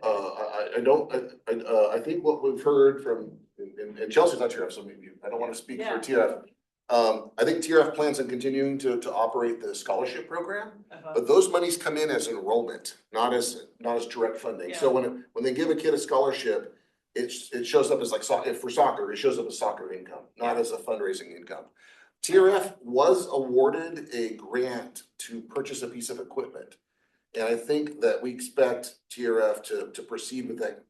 I don't, I think what we've heard from, and Chelsea's not TRF, so maybe, I don't wanna speak for Yeah. TRF. I think TRF plans on continuing to operate the scholarship program, Uh-huh. but those monies come in as enrollment, not as direct funding. So when they give a kid a scholarship, it shows up as like for soccer, it shows up as soccer income, not as a fundraising income. TRF was awarded a grant to purchase a piece of equipment. And I think that we expect TRF to proceed with that.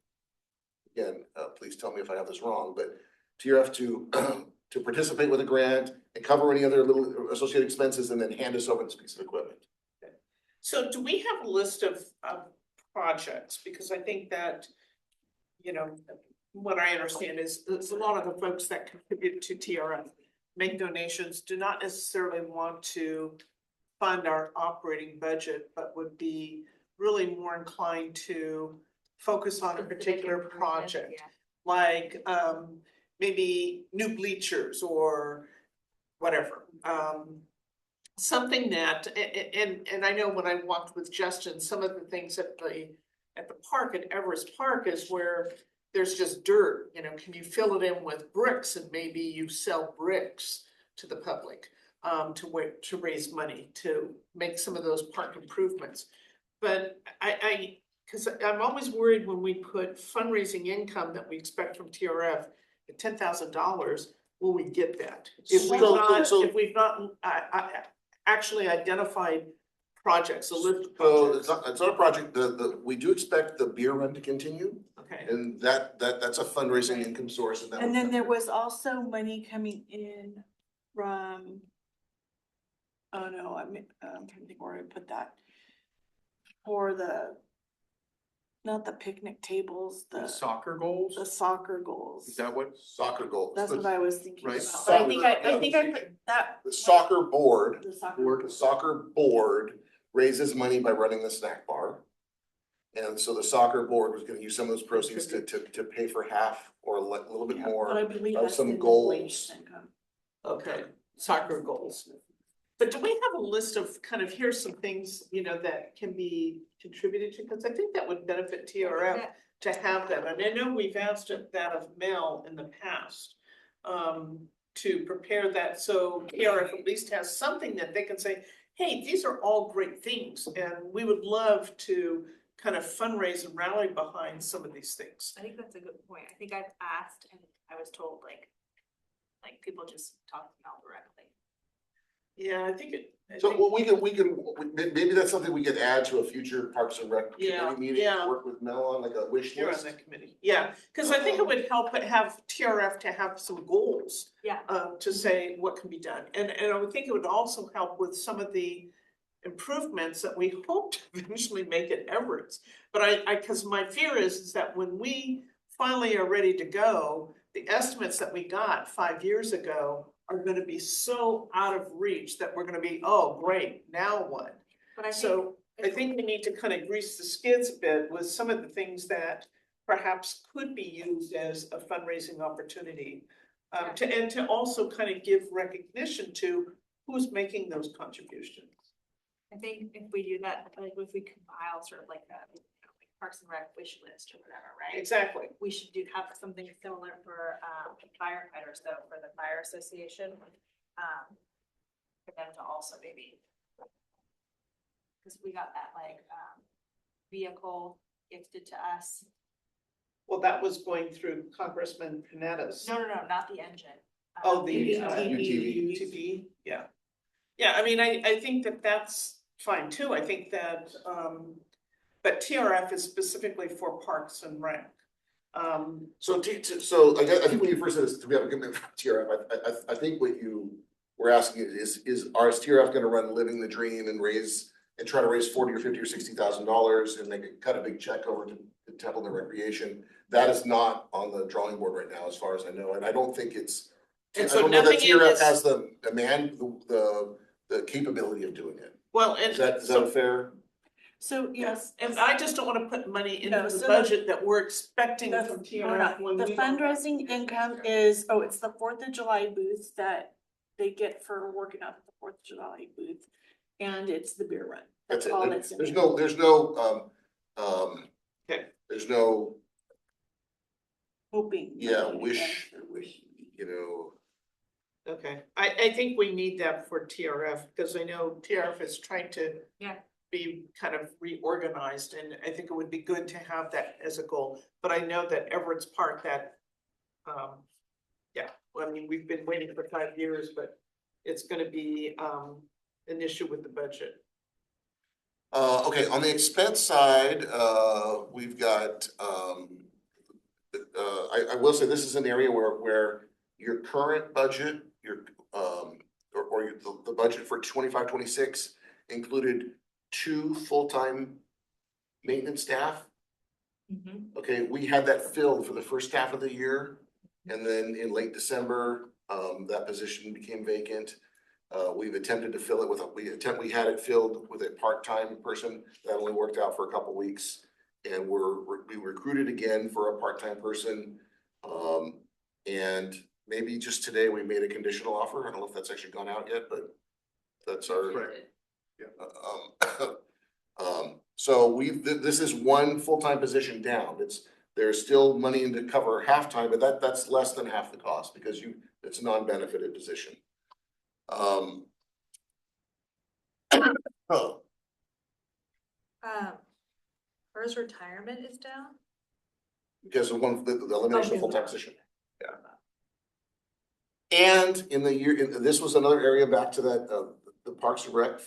Again, please tell me if I have this wrong, but TRF to participate with a grant and cover any other little associated expenses and then hand us over this piece of equipment. So do we have a list of projects? Because I think that, you know, what I understand is there's a lot of the folks that contribute to TRF make donations, do not necessarily want to fund our operating budget, but would be really more inclined to focus on a particular project. Yeah. Like maybe new bleachers or whatever. Something that, and I know when I walked with Justin, some of the things at the park, at Everest Park, is where there's just dirt, you know, can you fill it in with bricks, and maybe you sell bricks to the public to raise money to make some of those park improvements. But because I'm always worried when we put fundraising income that we expect from TRF at $10,000, will we get that? If we've not actually identified projects, a list of So projects. it's not a project, we do expect the beer run to continue, Okay, and that's a fundraising income source. And then there was also money coming in from. Oh no, I'm trying to think where I put that. For not the picnic tables, The the soccer goals, soccer goals. is that what? Soccer goals. That's what I was thinking Right. about. But I think I Soccer. put that. The soccer board, The soccer. the soccer board raises money by running the snack bar. And so the soccer board was gonna use some of those proceeds to pay for half or a little bit Yeah, more. But I believe of that's some in goals. miscellaneous income. okay, soccer goals. But do we have a list of kind of, here's some things, you know, that can be contributed to? Because I think that would benefit TRF to have that. And I know we've asked that of Mel in the past, to prepare that, so TRF at least has something that they can say, hey, these are all great things, and we would love to kind of fundraise and rally behind some of these things. I think that's a good point. I think I've asked and I was told like people just talk to Mel directly. Yeah, I think So maybe that's something we could add to a future Parks and Rec Yeah, committee meeting, yeah. work with Mel on like a wish you're on list. that committee. Yeah, because I think it would help have TRF to have some goals. Yeah. To say what can be done. And I would think it would also help with some of the improvements that we hope to eventually make at Everett's. But because my fear is that when we finally are ready to go, the estimates that we got 5 years ago are gonna be so out of reach that we're gonna be, oh, great, now what? But I So I think we need to kind of grease the skids a bit with some of the things that perhaps could be used as a fundraising opportunity. And to also kind of give recognition to who's making those contributions. I think if we do that, like if we compile sort of like a Parks and Rec wish list or whatever, right? Exactly. We should have something similar for firefighters though, for the fire association. For them to also maybe. Cause we got that like vehicle gifted to us. Well, that was going through Congressman Panetta's. No, not the engine. Oh, the UTV. UTV, yeah. Yeah, I mean, I think that that's fine too. I think that, but TRF is specifically for Parks and Rec. So, so I think when you first said this, do we have a commitment from TRF? I think what you were asking is our TRF gonna run Living the Dream and try to raise 40 or 50 or $60,000 and they could cut a big check over to Templeton Recreation? That is not on the drawing board right now, as far as I know, and I don't think it's. I And so don't know that nothing in TRF this- has the demand, the capability of doing it. Well, and Is that so, fair? So, yes. and I just don't wanna put money No, into so the the- budget that we're expecting The from we're TRF not- when the we don't. fundraising income is, it's the Fourth of July booth that they get for working out at the Fourth of July booth. And it's the beer run. That's it. all that's in There's there. no, Okay. there's no, Hoping. yeah, wish, you know. Okay, I think we need that for TRF, because I know TRF is trying to. Yeah. Be kind of reorganized, and I think it would be good to have that as a goal, but I know that Everett's Park, that. Yeah, well, I mean, we've been waiting for 5 years, but it's gonna be an issue with the budget. Okay, on the expense side, we've got, I will say this is an area where your current budget, the budget for 25-26 included 2 full-time maintenance staff. Okay, we had that filled for the first half of the year, and then in late December, that position became vacant. We've attempted to fill it we had it filled with a part-time person. That only worked out for a couple weeks. And we recruited again for a part-time person. And maybe just today we made a conditional offer. I don't know if that's actually gone out yet, but that's our. Right. So this is one full-time position down. There's still money in to cover half-time, but that's less than half the cost because it's a non-benefited position. Oh, Hers retirement is down? because of the elimination of Okay. full-time position. And this was another area back to that, the Parks and Rec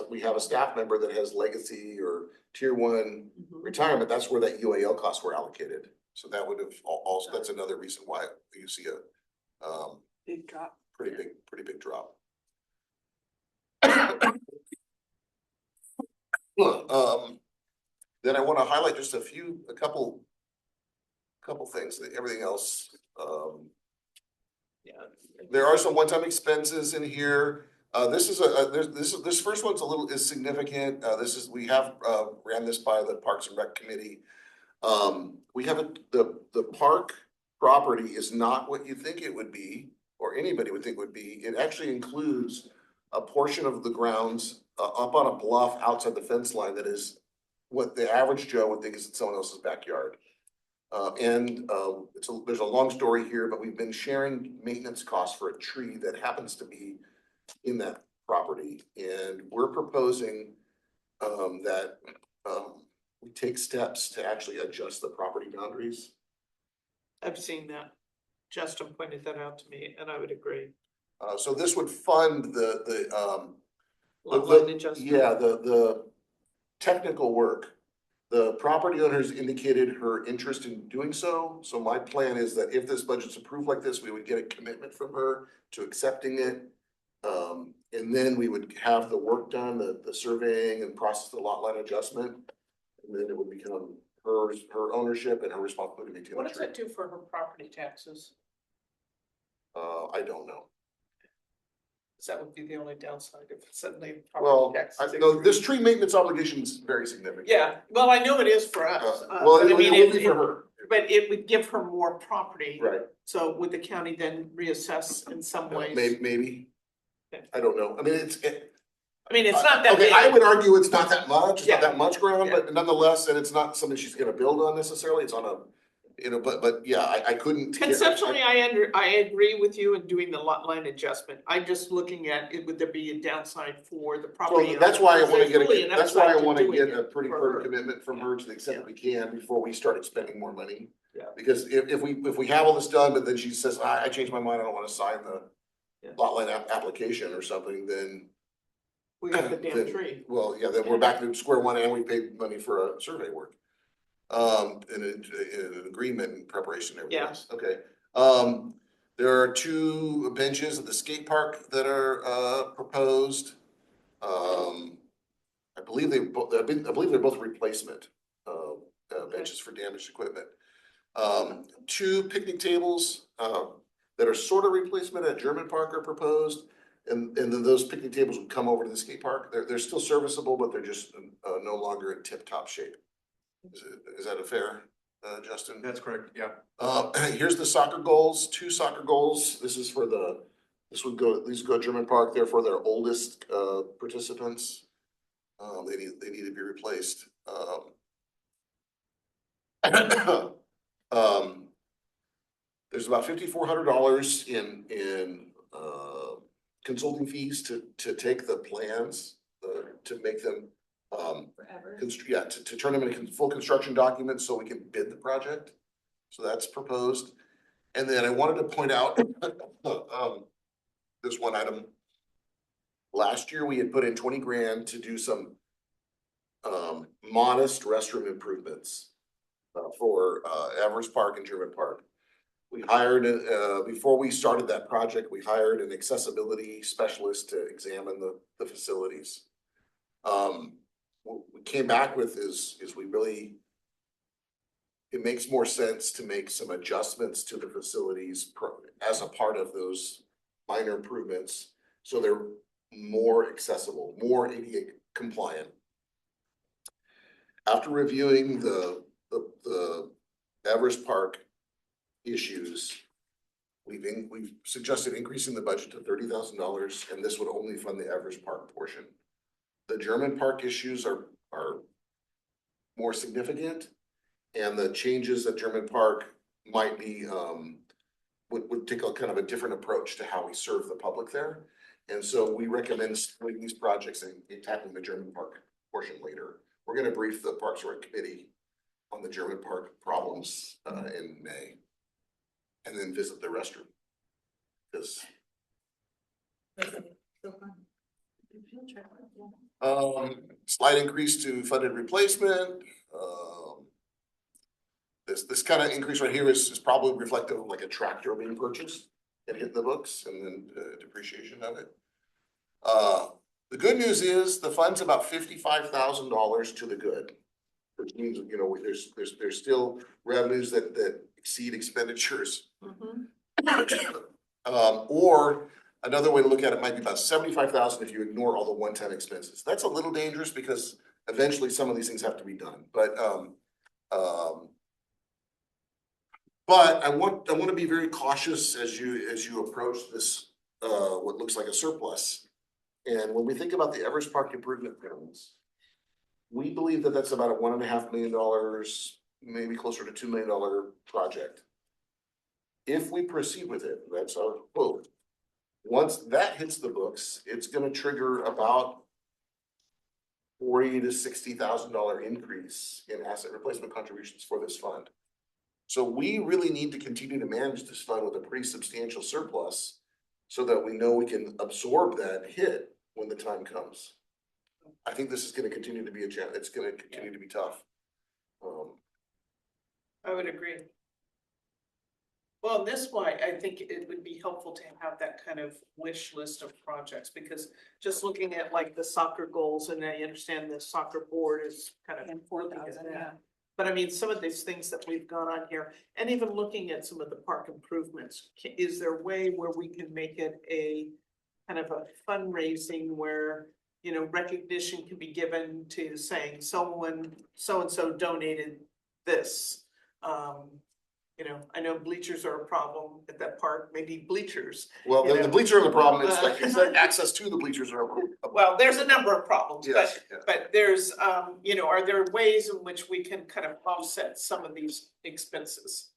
we have a staff member that has legacy or tier 1 retirement. That's where that UAL costs were allocated. So that would have also, that's another reason why you see a, Big drop. pretty big drop. Then I want to highlight just a couple things, everything else, Yeah. there are some one-time expenses in here. This first one's is significant. We have, ran this by the Parks and Rec Committee. We have the park property is not what you think it would be, or anybody would think would be. It actually includes a portion of the grounds, up on a bluff outside the fence line that is what the average Joe would think is in someone else's backyard. There's a long story here, but we've been sharing maintenance costs for a tree that happens to be in that property, and we're proposing that we take steps to actually adjust the property boundaries. I've seen that. Justin pointed that out to me, and I would agree. So this would fund Lot line adjustment. yeah, the technical work. The property owners indicated her interest in doing so. So my plan is that if this budget's approved like this, we would get a commitment from her to accepting it. And then we would have the work done, the surveying and process the lot line adjustment. And then it would become her ownership and her responsibility to maintain What the does tree. that do for her property taxes? I don't know. 'Cause that would be the only downside if suddenly Well, property taxes. no, this tree maintenance obligation is very significant. Yeah, well, I know it is for us. Well, but it I mean, will be for her. But it would give her more property. Right. So would the county then reassess in some ways? Maybe. Okay. I don't know. I mean, I mean, it's not that okay, big. I would argue it's not that much, it's Yeah. not that much ground, Yeah. but nonetheless, and it's not something she's gonna build on necessarily, it's on a, but yeah, I couldn't. Conceptually, I agree with you in doing the lot line adjustment. I'm just looking at it, would there be a downside for the property? So that's why I owner? wanna There's really an that's why I upside to wanna doing get it a pretty for firm her. commitment from her to the extent Yeah. that we can before we start spending more money. Yeah. Because if we have all this done, but then she says, I changed my mind, I don't wanna sign the Yeah. lot line application or something, then. We got the damn then- tree. Well, yeah, then we're back to square one and we paid money for a survey work. in an agreement in preparation and everything Yeah. else. Okay. There are two benches at the skate park that are, proposed. I believe I believe they're both replacement, benches for damaged equipment. Two picnic tables, that are sort of replacement at German Park are proposed. And then those picnic tables would come over to the skate park. They're still serviceable, but they're just, no longer in tip-top shape. Is that a fair, Justin? That's correct, yeah. Here's the soccer goals, two soccer goals. These would go at German Park. They're for their oldest, participants. They need to be replaced. There's about $5,400 in consulting fees to take the plans, to make them, Forever. to turn them into full construction documents so we can bid the project. So that's proposed. And then I wanted to point out, this one item. Last year, we had put in 20 grand to do some, modest restroom improvements, for, Everest Park and German Park. We hired, before we started that project, we hired an accessibility specialist to examine the facilities. What we came back with is we really, it makes more sense to make some adjustments to the facilities as a part of those minor improvements, so they're more accessible, more ADA compliant. After reviewing the Everest Park issues, we've suggested increasing the budget to $30,000, and this would only fund the Everest Park portion. The German Park issues are more significant, and the changes at German Park might be, would take a kind of a different approach to how we serve the public there. And so we recommend splitting these projects and tackling the German Park portion later. We're gonna brief the Parks and Rec Committee on the German Park problems, in May. And then visit the restroom. Because, slight increase to funded replacement, this kind of increase right here is probably reflective of like a tractor being purchased and hit the books, and then depreciation of it. The good news is the fund's about $55,000 to the good, which means, you know, there's still revenues that exceed expenditures. Or another way to look at it might be about 75,000 if you ignore all the one-time expenses. That's a little dangerous because eventually some of these things have to be done, but I want to be very cautious as you approach this, what looks like a surplus. And when we think about the Everest Park improvement plans, we believe that that's about a $1.5 million, maybe closer to $2 million project. If we proceed with it, that's our hope. Once that hits the books, it's gonna trigger about $40,000 to $60,000 increase in asset replacement contributions for this fund. So we really need to continue to manage this fund with a pretty substantial surplus so that we know we can absorb that hit when the time comes. I think this is gonna continue to be a challenge. It's gonna continue to be tough. I would agree. Well, this why I think it would be helpful to have that kind of wish list of projects, because just looking at like the soccer goals, and I understand the soccer board is kind of. And 4,000, yeah. But I mean, some of these things that we've gone on here, and even looking at some of the park improvements, is there a way where we can make it a kind of a fundraising where, you know, recognition can be given to saying someone, so-and-so donated this? You know, I know bleachers are a problem at that park, maybe bleachers. Well, You the know, bleachers are the problem. It's like access to the bleachers are. Well, there's a number of problems, Yes, but, yes. but there's, you know, are there ways in which we can kind of offset some of these expenses?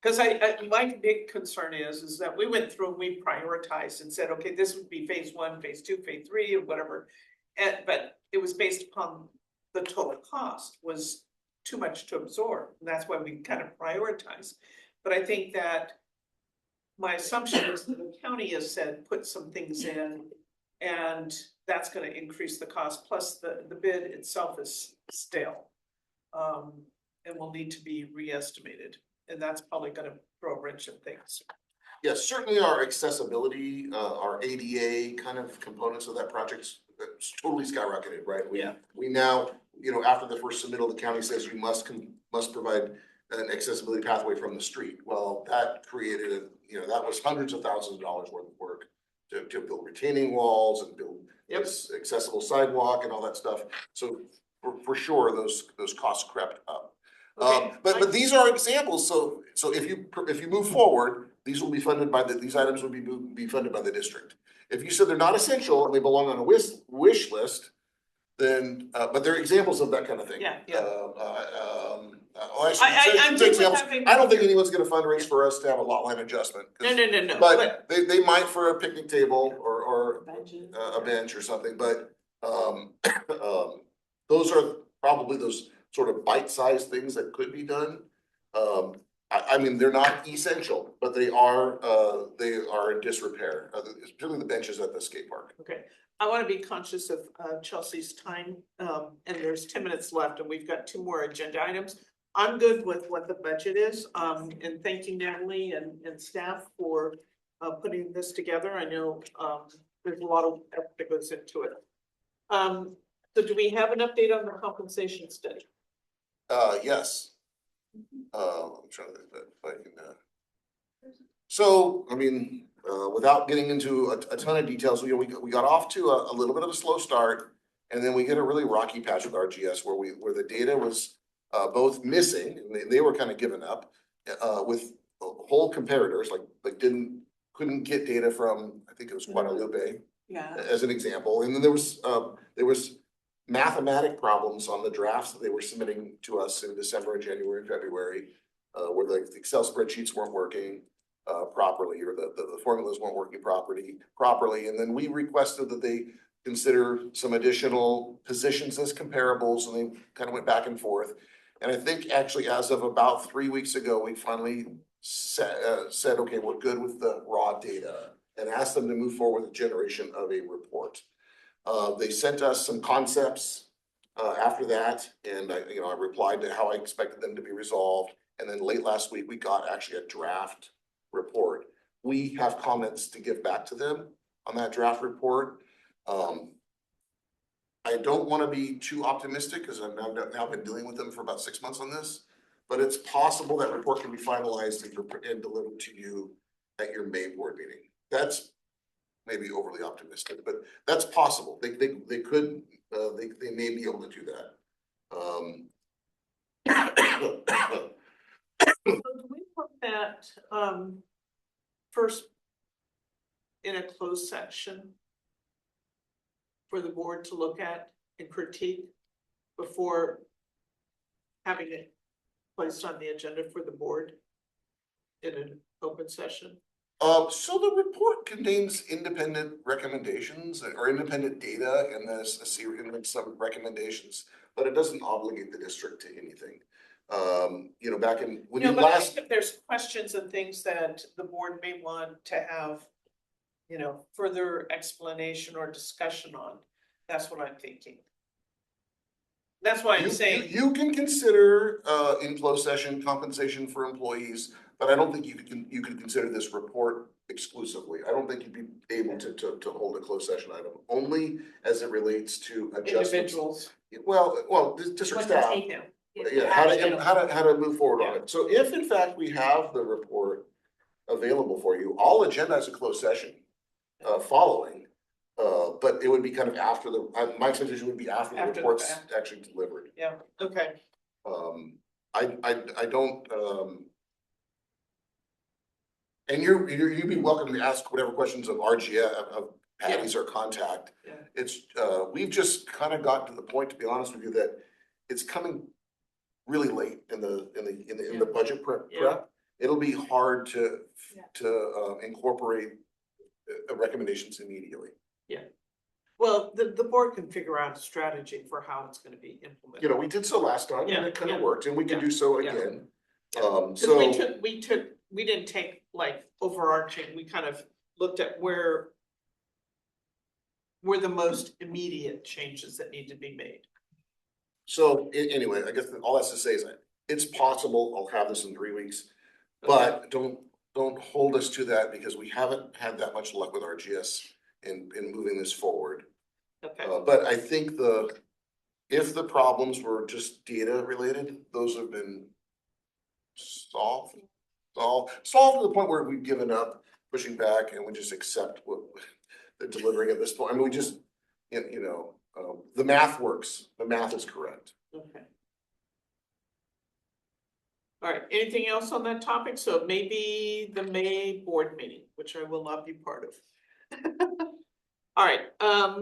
Cause my big concern is that we went through and we prioritized and said, okay, this would be phase 1, phase 2, phase 3, or whatever. But it was based upon the total cost was too much to absorb, and that's why we kind of prioritize. But I think that my assumption is that the county has said, put some things in, and that's gonna increase the cost, plus the bid itself is stale. and will need to be re-estimated, and that's probably gonna throw a wrench in things. Yes, certainly our accessibility, our ADA kind of components of that project's totally skyrocketed, right? Yeah. We now, after the first submittal, the county says you must provide an accessibility pathway from the street. Well, that created that was hundreds of thousands of dollars worth of work to build retaining walls and build Yep. this accessible sidewalk and all that stuff. So for sure, those costs crept up. Okay, But these are examples, so if you move forward, these will be funded these items will be funded by the district. If you said they're not essential and they belong on a wish list, then, but they're examples of that kind of thing. Yeah, yeah. I'm good with examples. having- I don't think anyone's gonna fundraise for us to have a lot line adjustment. 'Cause- No, But they might for a picnic table or Budget. a bench or something, but, those are probably those sort of bite-sized things that could be done. I mean, they're not essential, but they are in disrepair, particularly the benches at the skate park. Okay, I wanna be conscious of Chelsea's time, and there's 10 minutes left, and we've got 2 more agenda items. I'm good with what the budget is, and thank you Natalie and staff for putting this together. I know there's a lot of effort that goes into it. So do we have an update on the compensation study? Yes. I'm trying to think if I can, so, I mean, without getting into a ton of details, we got off to a little bit of a slow start. And then we hit a really rocky patch with RGS where the data was, both missing, and they were kind of giving up, with whole comparators, couldn't get data from, I think it was Guadalupe. Yeah. As an example, and then there was mathematic problems on the drafts that they were submitting to us in December, January, and February, where the Excel spreadsheets weren't working properly, or the formulas weren't working properly, and then we requested that they consider some additional positions as comparables, and they kind of went back and forth. And I think actually as of about 3 weeks ago, we finally said, okay, we're good with the raw data, and asked them to move forward with the generation of a report. They sent us some concepts after that, and I replied to how I expected them to be resolved. And then late last week, we got actually a draft report. We have comments to give back to them on that draft report. I don't want to be too optimistic because I've now been dealing with them for about 6 months on this, but it's possible that report can be finalized and delivered to you at your May board meeting. That's maybe overly optimistic, but that's possible. They could, they may be able to do that. So do we put that first in a closed section for the board to look at and critique before having it placed on the agenda for the board in an open session? So the report contains independent recommendations or independent data, and there's and some recommendations, but it doesn't obligate the district to anything. Back in when you But I last. think if there's questions and things that the board may want to have, further explanation or discussion on, that's what I'm thinking. That's why I'm saying. You can consider in closed session compensation for employees, but I don't think you could consider this report exclusively. I don't think you'd be able to hold a closed session item only as it relates to adjustments. Individuals. Well, district What to staff. take them. Yeah, how to move forward on it. So if in fact we have the report available for you, I'll agendize a closed session following. But it would be kind of after my expectation would be after the After the report's fact. actually delivered. Yeah, okay. I don't, and you'd be welcome to ask whatever questions of RGS, of Patty's or contact. Yeah. It's, we've just kind of gotten to the point, to be honest with you, that it's coming really late in the budget prep. Yeah. It'll be hard to Yeah. incorporate recommendations immediately. Well, the board can figure out a strategy for how it's gonna be implemented. We did so last time and Yeah, it kind of yeah, worked, and we can yeah, do so yeah. again. Yeah. 'Cause So. we didn't take like overarching, we kind of looked at where the most immediate changes that need to be made. So anyway, I guess all that's to say is that it's possible I'll have this in 3 weeks. But don't hold us to that because we haven't had that much luck with RGS in moving this forward. Okay, But I think if the problems were just data related, those have been solved to the point where we've given up pushing back and we just accept what they're delivering at this point. I mean, we just, the math works. The math is correct. okay. All right, anything else on that topic? So maybe the May board meeting, which I will not be part of. All right,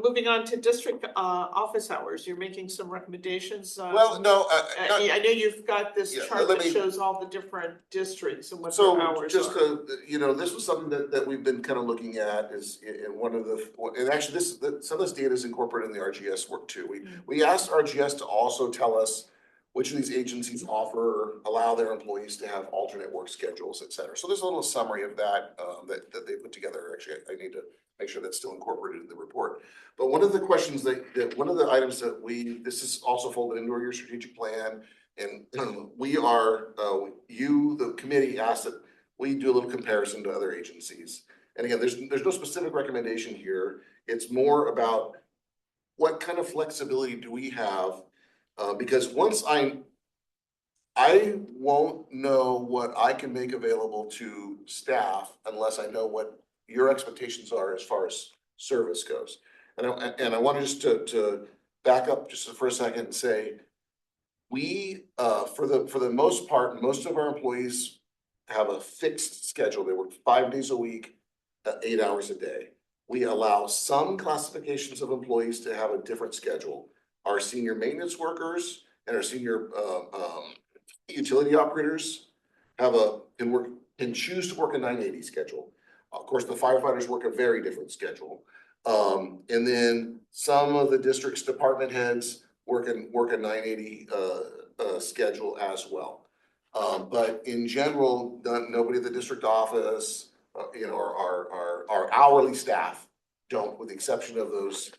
moving on to district office hours. You're making some recommendations. Well, no, I know you've got this Yeah, chart let that me- shows all the different districts and what their so hours just are. to, this was something that we've been kind of looking at is in one of and actually some of this data is incorporated in the RGS work too. We asked RGS to also tell us which of these agencies allow their employees to have alternate work schedules, et cetera. So there's a little summary of that, that they put together. Actually, I need to make sure that's still incorporated in the report. But one of the questions one of the items that this is also folded into your strategic plan. And we are, the committee asked that we do a little comparison to other agencies. And again, there's no specific recommendation here. It's more about what kind of flexibility do we have? Because once I won't know what I can make available to staff unless I know what your expectations are as far as service goes. And I want just to back up just for a second and say, we, for the most part, most of our employees have a fixed schedule. They work 5 days a week, 8 hours a day. We allow some classifications of employees to have a different schedule. Our senior maintenance workers and our senior utility operators can choose to work a 980 schedule. Of course, the firefighters work a very different schedule. And then some of the district's department heads work a 980 schedule as well. But in general, nobody at the district office, our hourly staff don't, with the exception of those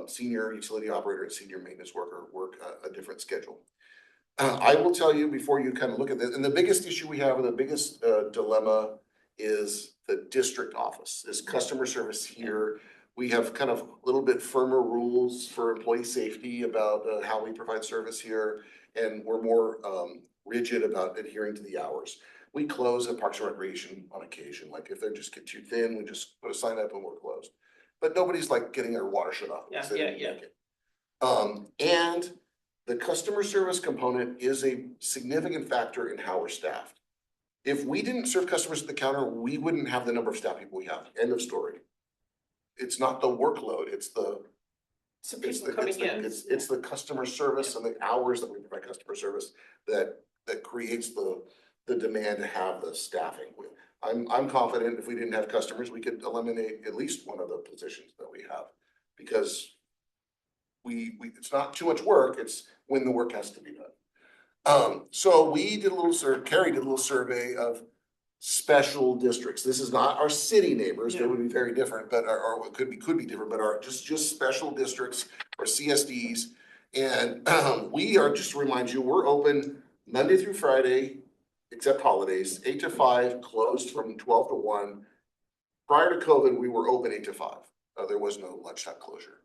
senior utility operator and senior maintenance worker work a different schedule. I will tell you before you kind of look at this, and the biggest issue we have, and the biggest dilemma is the district office, is customer service here. We have kind of a little bit firmer rules for employee safety about how we provide service here, and we're more rigid about adhering to the hours. We close at Parks and Recreation on occasion, like if they just get too thin, we just put a sign up and we're closed. But nobody's like getting their water shut off. because they didn't make it. And the customer service component is a significant factor in how we're staffed. If we didn't serve customers at the counter, we wouldn't have the number of staff people we have. End of story. It's not the workload, it's the customer service and the hours that we provide customer service that creates the demand to have the staffing. I'm confident if we didn't have customers, we could eliminate at least one of the positions that we have. Because it's not too much work, it's when the work has to be done. So we did a little Carrie did a little survey of special districts. This is not our city neighbors, they would be very different, but or could be different, but are just special districts or CSDs. And we are, just to remind you, we're open Monday through Friday, except holidays, 8 to 5, closed from 12 to 1. Prior to COVID, we were open 8 to 5. There was no lunchtime closure.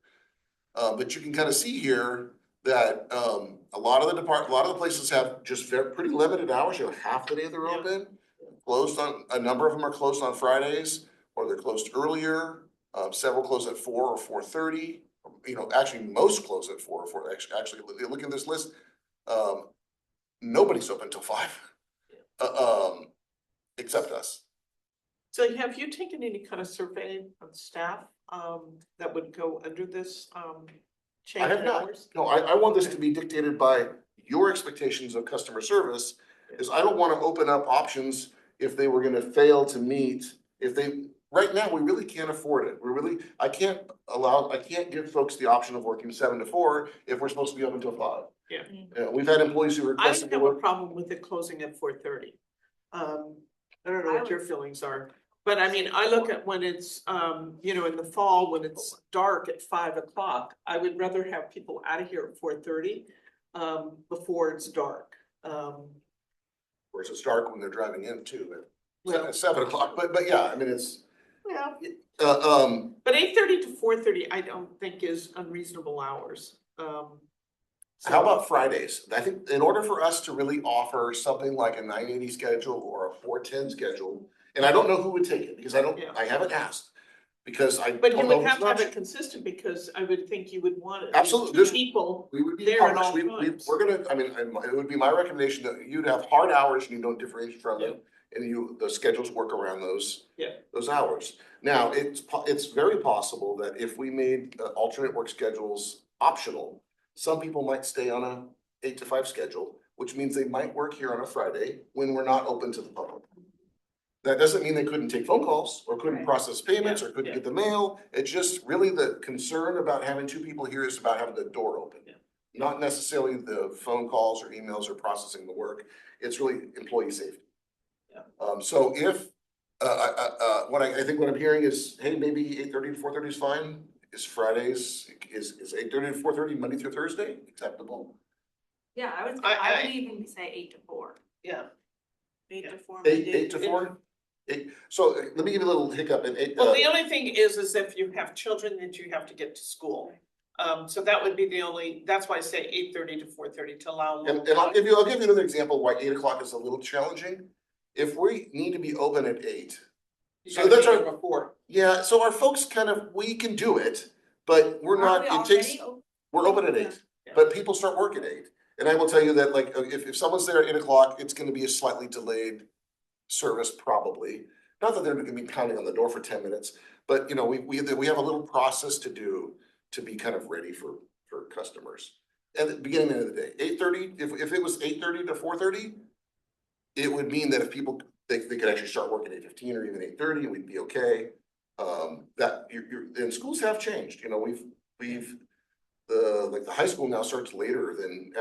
But you can kind of see here that a lot of the places have just pretty limited hours. You know, half the day they're open. A number of them are closed on Fridays, or they're closed earlier. Several close at 4 or 4:30. Actually, most close at 4 or 4. Actually, look at this list. Nobody's open till 5, except us. So have you taken any kind of survey of staff that would go under this change I have in not. hours? No, I want this to be dictated by your expectations of customer service, because I don't want to open up options if they were going to fail to meet. Right now, we really can't afford it. I can't give folks the option of working 7 to 4 if we're supposed to be open until 5. Yeah. We've had employees who I requested don't to have a work. problem with it closing at 4:30. I don't know what your feelings are, but I mean, I look at when it's, in the fall, when it's dark at 5 o'clock, I would rather have people out of here at 4:30 before it's dark. course, it's dark when they're driving in too, Well- at 7 o'clock, but yeah, I mean, it's, Yeah, uh, but 8:30 to 4:30, I don't think is unreasonable hours. how about Fridays? I think in order for us to really offer something like a 980 schedule or a 410 schedule, and I don't know who would take it, because Yeah. I haven't asked. Because I But you don't know would if it's have to have an it consistent, because I would think you would want at least Absolutely, two there's- people. We would be There at partners, all times. we're gonna, I mean, it would be my recommendation that you'd have hard hours and you don't differentiate from them. And the schedules work around those. Yeah. Those hours. Now, it's very possible that if we made alternate work schedules optional, some people might stay on a 8 to 5 schedule, which means they might work here on a Friday when we're not open to the public. That doesn't mean they couldn't take phone calls or couldn't Right. process payments or couldn't Yeah. get the mail. It's just really the concern about having 2 people here is about having the door open. Yeah. Not necessarily the phone calls or emails or processing the work. It's really employee safety. Yeah. So if, what I think what I'm hearing is, hey, maybe 8:30 to 4:30 is fine. Is Fridays, is 8:30 to 4:30 Monday through Thursday acceptable? Yeah, I would, I- I would even say 8 to 4. Yeah, 8 Yeah. to 4. Eight Monday to through- 4? So let me give you a little hiccup in well, the only thing is if you have children that you have to get to school. So that would be the only, that's why I say 8:30 to 4:30 to allow. a little And I'll time. give you another example why 8 o'clock is a little challenging. If we need to be open at 8, You so gotta that's be our- there before. yeah, so our folks we can do it, but we're not, Aren't it we takes, already open? we're open at 8. Yeah. But people start work at 8. And I will tell you that like, if someone's there at 8 o'clock, it's gonna be a slightly delayed service probably. Not that they're gonna be pounding on the door for 10 minutes, but you know, we have a little process to do to be kind of ready for customers. At the beginning and end of the day, 8:30, if it was 8:30 to 4:30, it would mean that if people, they could actually start working at 8:15 or even 8:30, and we'd be okay. That and schools have changed, you know, the high school now starts later than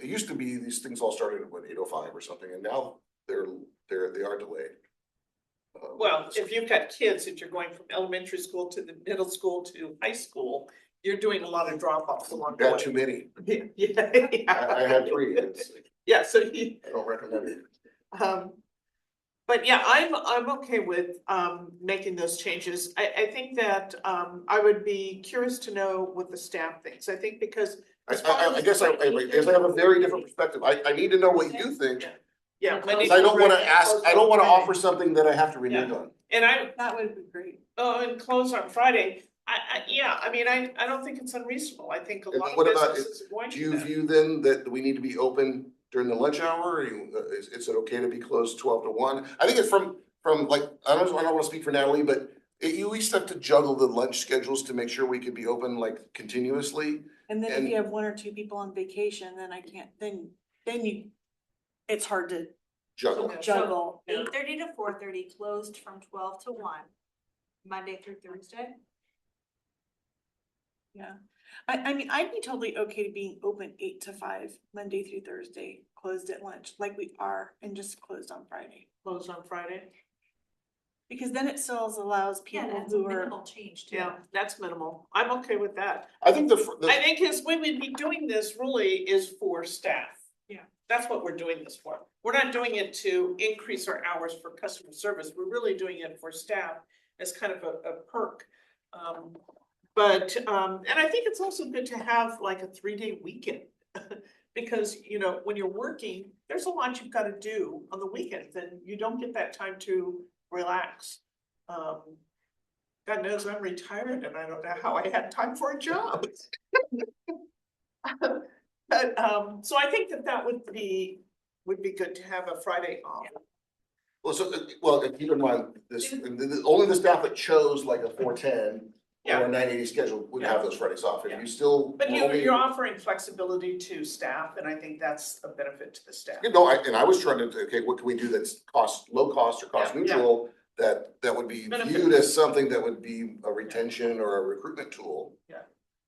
it used to be. These things all started at 8:05 or something, and now they are delayed. Well, if you've got kids that you're going from elementary school to the middle school to high school, you're doing a lot of drop offs along the Got way. too many. Yeah. I had 3. Yeah, so I don't recommend it. but yeah, I'm okay with making those changes. I think that I would be curious to know what the staff thinks. I think because. as far I as guess I have a very different perspective. I need to know what you think. Yeah. Because I don't wanna offer something that I have to renege on. And That would be great. and close on Friday. I mean, I don't think it's unreasonable. I think a And lot of what about- businesses are going Do to you that. view then that we need to be open during the lunch hour? Or is it okay to be closed 12 to 1? I think it's from like, I don't wanna speak for Natalie, but you at least have to juggle the lunch schedules to make sure we could be open like continuously. And then if And- you have 1 or 2 people on vacation, then it's hard to Juggle. Okay. juggle. 8:30 to 4:30, closed from 12 to 1, Monday through Thursday. Yeah, I mean, I'd be totally okay being open 8 to 5, Monday through Thursday, closed at lunch, like we are, and just closed on Friday. Close on Friday. Because then it still allows Yeah, people that's a who are, minimal change too. Yeah, that's minimal. I'm okay with that. I think I think is we would be doing this really is for staff. Yeah. That's what we're doing this for. We're not doing it to increase our hours for customer service. We're really doing it for staff as kind of a perk. And I think it's also good to have like a 3-day weekend. Because, you know, when you're working, there's a lot you've got to do on the weekends and you don't get that time to relax. God knows I'm retired and I don't know how I had time for a job. But, so I think that would be good to have a Friday off. Well, keep in mind, only the staff that chose like a 410 Yeah. or a 980 schedule would have those Fridays off. If Yeah. you still. But only- you're offering flexibility to staff and I think that's a benefit to the staff. You know, and I was trying to, okay, what can we do that's low cost or cost Yeah, yeah. neutral? That would be Benefit. viewed as something that would be a retention or a recruitment tool.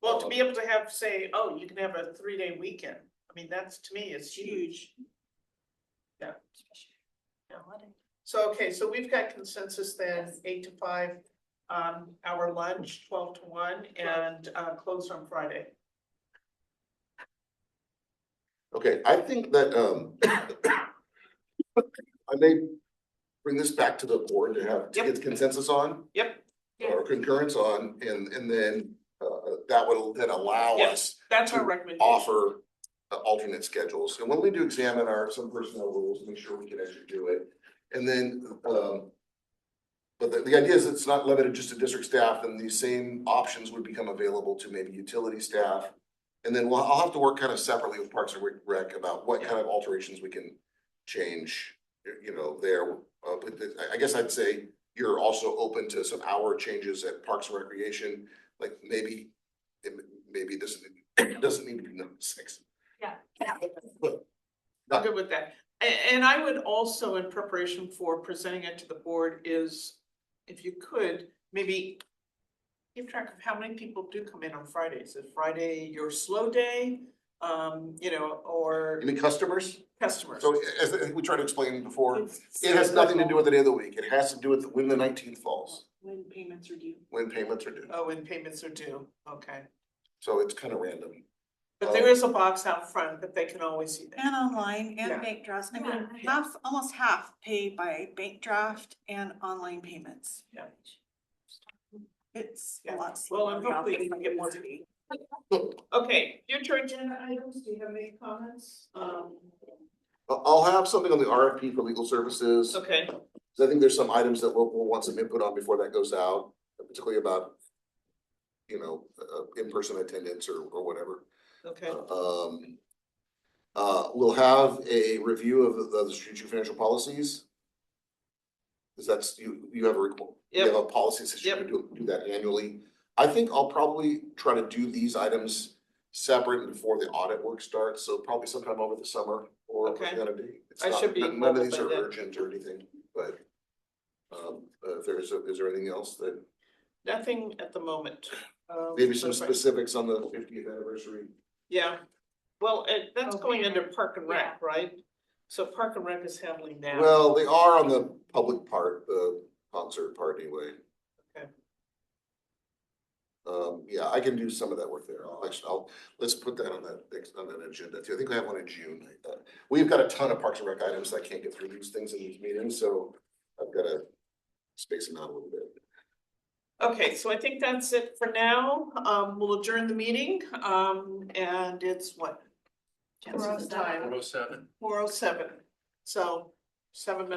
Well, to be able to have, say, oh, you can have a 3-day weekend. I mean, that's, to me, is huge. Yeah. So, okay, so we've got consensus then, 8 to 5, hour lunch, 12 to 1, and closed on Friday. Okay, I think that, I may bring this back to the board to have, to Yep. get consensus on. Yep. Or concurrence on, and then, that would then allow Yep. us That's our to recommendation. offer alternate schedules. And when we do examine some personnel rules, make sure we can actually do it. And then, but the idea is it's not limited just to district staff, and these same options would become available to maybe utility staff. And then I'll have to work kind of separately with Parks and Rec about what kind of alterations we can change, there. But I guess I'd say you're also open to some hour changes at Parks and Recreation, like maybe it doesn't need to be number 6. Yeah. I'm good with that. And I would also, in preparation for presenting it to the board, is if you could, maybe keep track of how many people do come in on Fridays. Is Friday your slow day? Or Any customers? customers? So as we tried to explain before, It's it has nothing to do with the day of the week. It has to do with when the 19th falls, when payments are due. when payments are due. Oh, when payments are due, okay. So it's kind of random. But there is a box out front that they can always see that. And online Yeah. and bank drafts. I mean, Yeah. almost half pay by bank draft and online payments. Yeah. It's a Yeah. lot. Well, and simpler now hopefully than we can it get more used to to be. Okay, future agenda items, do you have any comments? I'll have something on the RFP for legal services. Okay, So I think there's some items that we'll want some input on before that goes out, particularly about, in-person attendance or whatever. okay, We'll have a review of the strategic financial policies. Cause that's, you have you have a policy session, you do that annually. I think I'll probably try to do these items separate before the audit work starts, so probably sometime over the summer or Okay. gonna be. It's I not- should be None of mobile these by are then. urgent or anything, but is there anything else that, nothing at the moment. maybe some So- specifics on the 50th anniversary? Yeah, well, that's Oh, going under banner. Park and Rec, right? So Park and Rec is handling that. Well, they are on the public part, the concert part anyway. Okay. Yeah, I can do some of that work there. Let's put that on that agenda too. I think we have one in June. We've got a ton of Parks and Rec items. I can't get through these things in these meetings, so I've got to space them out a little bit. Okay, so I think that's it for now. We'll adjourn the meeting, and it's what? Guess it's time, 407. 4:07, so 7 minutes.